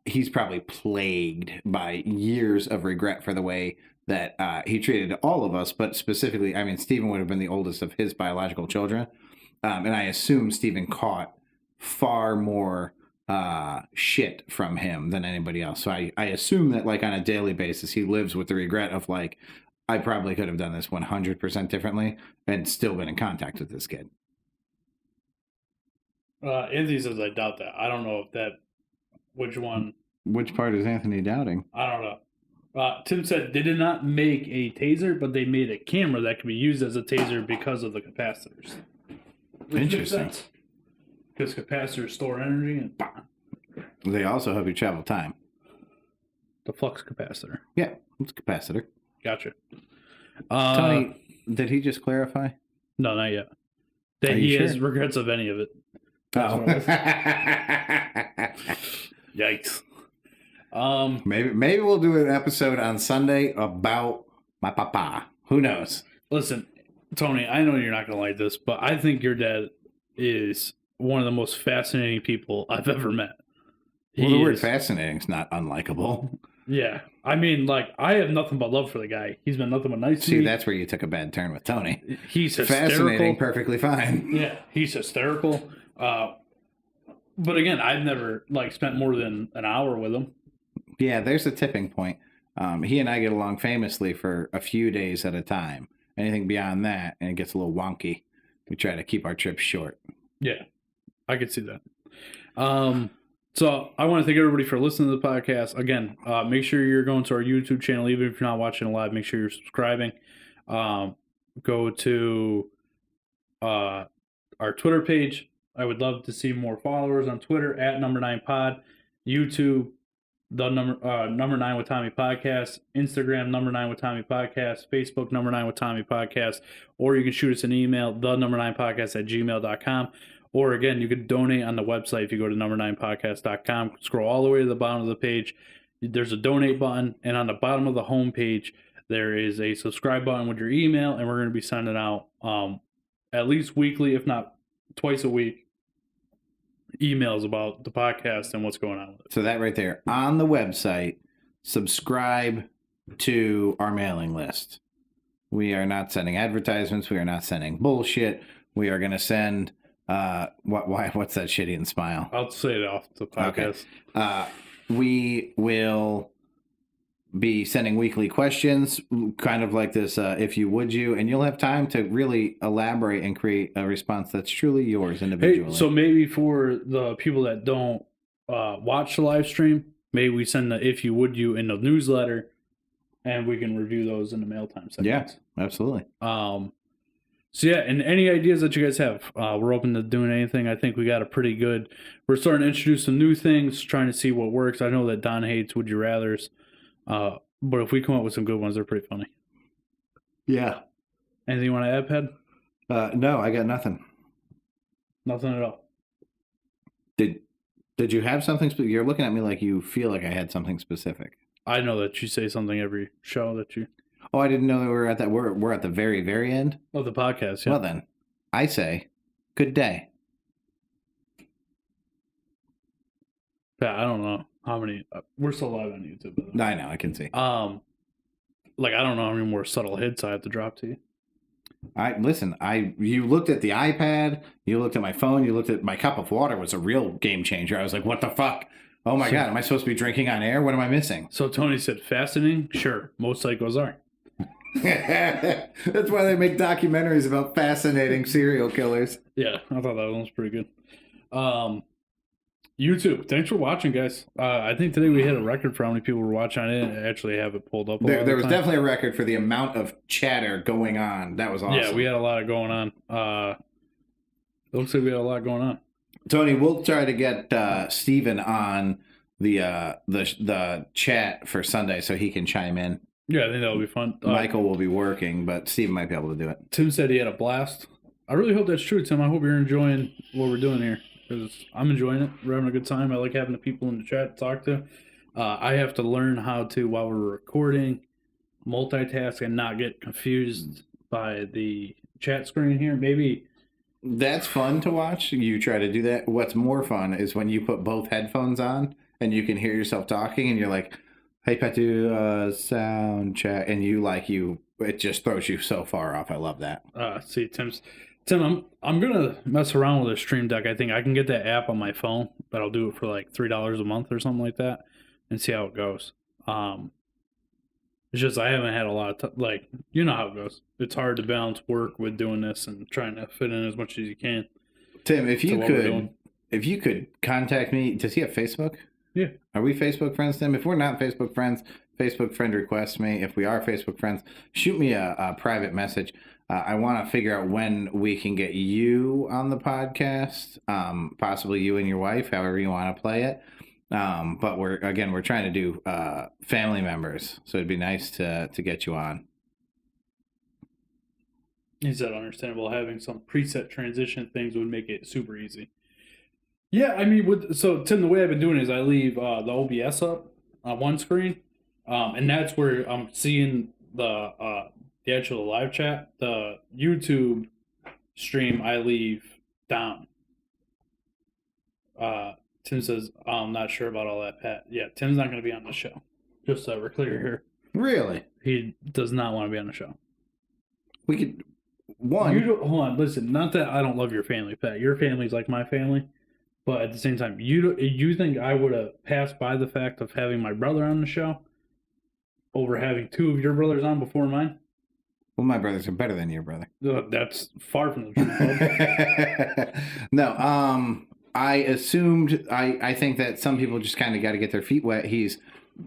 S2: he's probably plagued by years of regret for the way that he treated all of us, but specifically, I mean, Steven would have been the oldest of his biological children. And I assume Steven caught far more shit from him than anybody else. So I assume that like on a daily basis, he lives with the regret of like, I probably could have done this 100% differently and still been in contact with this kid.
S1: Anthony says I doubt that. I don't know if that, which one.
S2: Which part is Anthony doubting?
S1: I don't know. Tim said they did not make a taser, but they made a camera that could be used as a taser because of the capacitors.
S2: Interesting.
S1: Because capacitors store energy and bam.
S2: They also help you travel time.
S1: The flux capacitor.
S2: Yeah, it's a capacitor.
S1: Gotcha.
S2: Tony, did he just clarify?
S1: No, not yet. That
S2: Are
S1: he
S2: you
S1: has
S2: sure?
S1: regrets of any of it.
S2: Oh.
S1: Yikes.
S2: Maybe we'll do an episode on Sunday about my papa. Who knows?
S1: Listen, Tony, I know you're not going to like this, but I think your dad is one of the most fascinating people I've ever met.
S2: Well, the word fascinating is not unlikable.
S1: Yeah. I mean, like, I have nothing but love for the guy. He's been nothing but nice to
S2: See,
S1: me.
S2: that's where you took a bad turn with Tony.
S1: He's hysterical.
S2: Fascinating, perfectly fine.
S1: Yeah, he's hysterical. But again, I've never, like, spent more than an hour with him.
S2: Yeah, there's a tipping point. He and I get along famously for a few days at a time. Anything beyond that, and it gets a little wonky. We try to keep our trips short.
S1: Yeah, I could see that. So I want to thank everybody for listening to the podcast. Again, make sure you're going to our YouTube channel. Even if you're not watching live, make sure you're subscribing. Go to our Twitter page. I would love to see more followers on Twitter at @9pod. YouTube, number 9 with Tommy podcast, Instagram number 9 with Tommy podcast, Facebook number 9 with Tommy podcast, or you can shoot us an email, the number 9 podcast at gmail.com. Or again, you could donate on the website if you go to number9podcast.com. Scroll all the way to the bottom of the page. There's a donate button, and on the bottom of the home page, there is a subscribe button with your email, and we're going to be sending out at least weekly, if not twice a week, emails about the podcast and what's going on with it.
S2: So that right there on the website, subscribe to our mailing list. We are not sending advertisements. We are not sending bullshit. We are going to send what's that shit eating smile?
S1: I'll say it off the podcast.
S2: Okay. We will be sending weekly questions, kind of like this if you would you, and you'll have time to really elaborate and create a response that's truly yours individually.
S1: Hey, so maybe for the people that don't watch the live stream, maybe we send the if you would you in the newsletter, and we can review those in the mail time segments.
S2: Yeah, absolutely.
S1: So yeah, and any ideas that you guys have, we're open to doing anything. I think we got a pretty good. We're starting to introduce some new things, trying to see what works. I know that Don hates Would You Rather's, but if we come up with some good ones, they're pretty funny.
S2: Yeah.
S1: Anything you want to add, Ped?
S2: No, I got nothing.
S1: Nothing at all.
S2: Did you have something? You're looking at me like you feel like I had something specific.
S1: I know that you say something every show that you.
S2: Oh, I didn't know that we were at that. We're at the very, very end.
S1: Oh, the podcast. Yeah.
S2: Well then, I say, good day.
S1: Yeah, I don't know how many. We're still live on YouTube. By the way.
S2: I know, I can see.
S1: Like I don't know how many more subtle hits I have to drop to you.
S2: You looked at the iPad, you looked at my phone, you looked at my cup of water was a real game changer. I was like, what the fuck? Oh my God, am I supposed to be drinking on air? What am I missing?
S1: So Tony said, fascinating? Sure, most psychos are.
S2: That's why they make documentaries about fascinating serial killers.
S1: Yeah, I thought that one was pretty good. YouTube, thanks for watching, guys. I think today we hit a record for how many people were watching. I didn't actually have it pulled up.
S2: There was definitely a record for the amount of chatter going on. That was awesome.
S1: Yeah, we had a lot going on. It looks like we had a lot going on.
S2: Tony, we'll try to get Steven on the chat for Sunday so he can chime in.
S1: Yeah, I think that'll be fun.
S2: Michael will be working, but Steven might be able to do it.
S1: Tim said he had a blast. I really hope that's true, Tim. I hope you're enjoying what we're doing here, because I'm enjoying it. We're having a good time. I like having the people in the chat to talk to. I have to learn how to, while we're recording, multitask and not get confused by the chat screen here. Maybe
S2: that's fun to watch. You try to do that. What's more fun is when you put both headphones on and you can hear yourself talking and you're like, hey, Patu, sound chat. And it just throws you so far off. I love that.
S1: See, Tim, I'm going to mess around with a Stream Deck. I think I can get that app on my phone, but I'll do it for like $3 a month or something like that and see how it goes. It's just I haven't had a lot of you know how it goes. It's hard to balance work with doing this and trying to fit in as much as you can.
S2: Tim, if you could contact me, does he have Facebook?
S1: Yeah.
S2: Are we Facebook friends, Tim? If we're not Facebook friends, Facebook friend request me. If we are Facebook friends, shoot me a private message. I want to figure out when we can get you on the podcast, possibly you and your wife, however you want to play it. But we're trying to do family members, so it'd be nice to get you on.
S1: He said, understandable. Having some preset transition things would make it super easy. Yeah, I mean, so Tim, the way I've been doing is I leave the OBS up on one screen, and that's where I'm seeing the actual live chat. The YouTube stream I leave down. Tim says, I'm not sure about all that, Pat. Yeah, Tim's not going to be on the show. Just so we're clear here.
S2: Really?
S1: He does not want to be on the show.
S2: We could... Hold
S1: on, listen, not that I don't love your family, Pat. Your family's like my family. But at the same time, you think I would have passed by the fact of having my brother on the show over having two of your brothers on before mine?
S2: Well, my brothers are better than your brother.
S1: That's far from the truth.
S2: No, I assumed, I think that some people just kind of got to get their feet wet. He's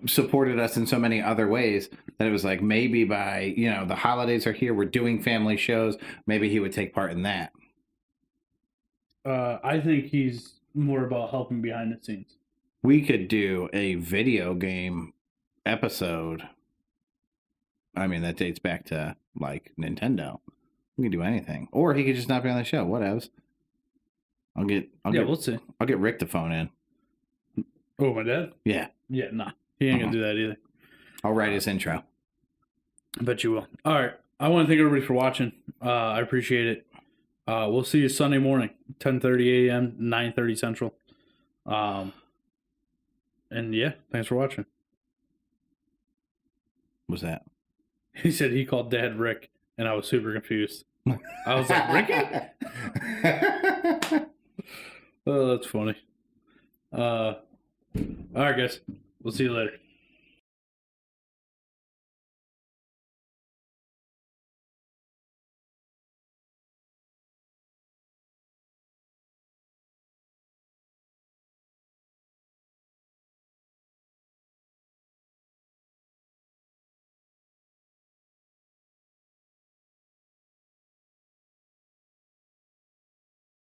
S2: supported us in so many other ways that it was like maybe by, the holidays are here, we're doing family shows, maybe he would take part in that.
S1: I think he's more about helping behind the scenes.
S2: We could do a video game episode. I mean, that dates back to like Nintendo. We can do anything, or he could just not be on the show. Whatevs.
S1: We'll see.
S2: I'll get Rick to phone in.
S1: Oh, my dad?
S2: Yeah.
S1: Yeah, nah. He ain't gonna do that either.
S2: I'll write his intro.
S1: I bet you will. All right. I want to thank everybody for watching. I appreciate it. We'll see you Sunday morning, 10:30 a.m., 9:30 Central. And yeah, thanks for watching.
S2: What's that?
S1: He said he called Dad Rick, and I was super confused. I was like, Ricky? Oh, that's funny. All right, guys. We'll see you later.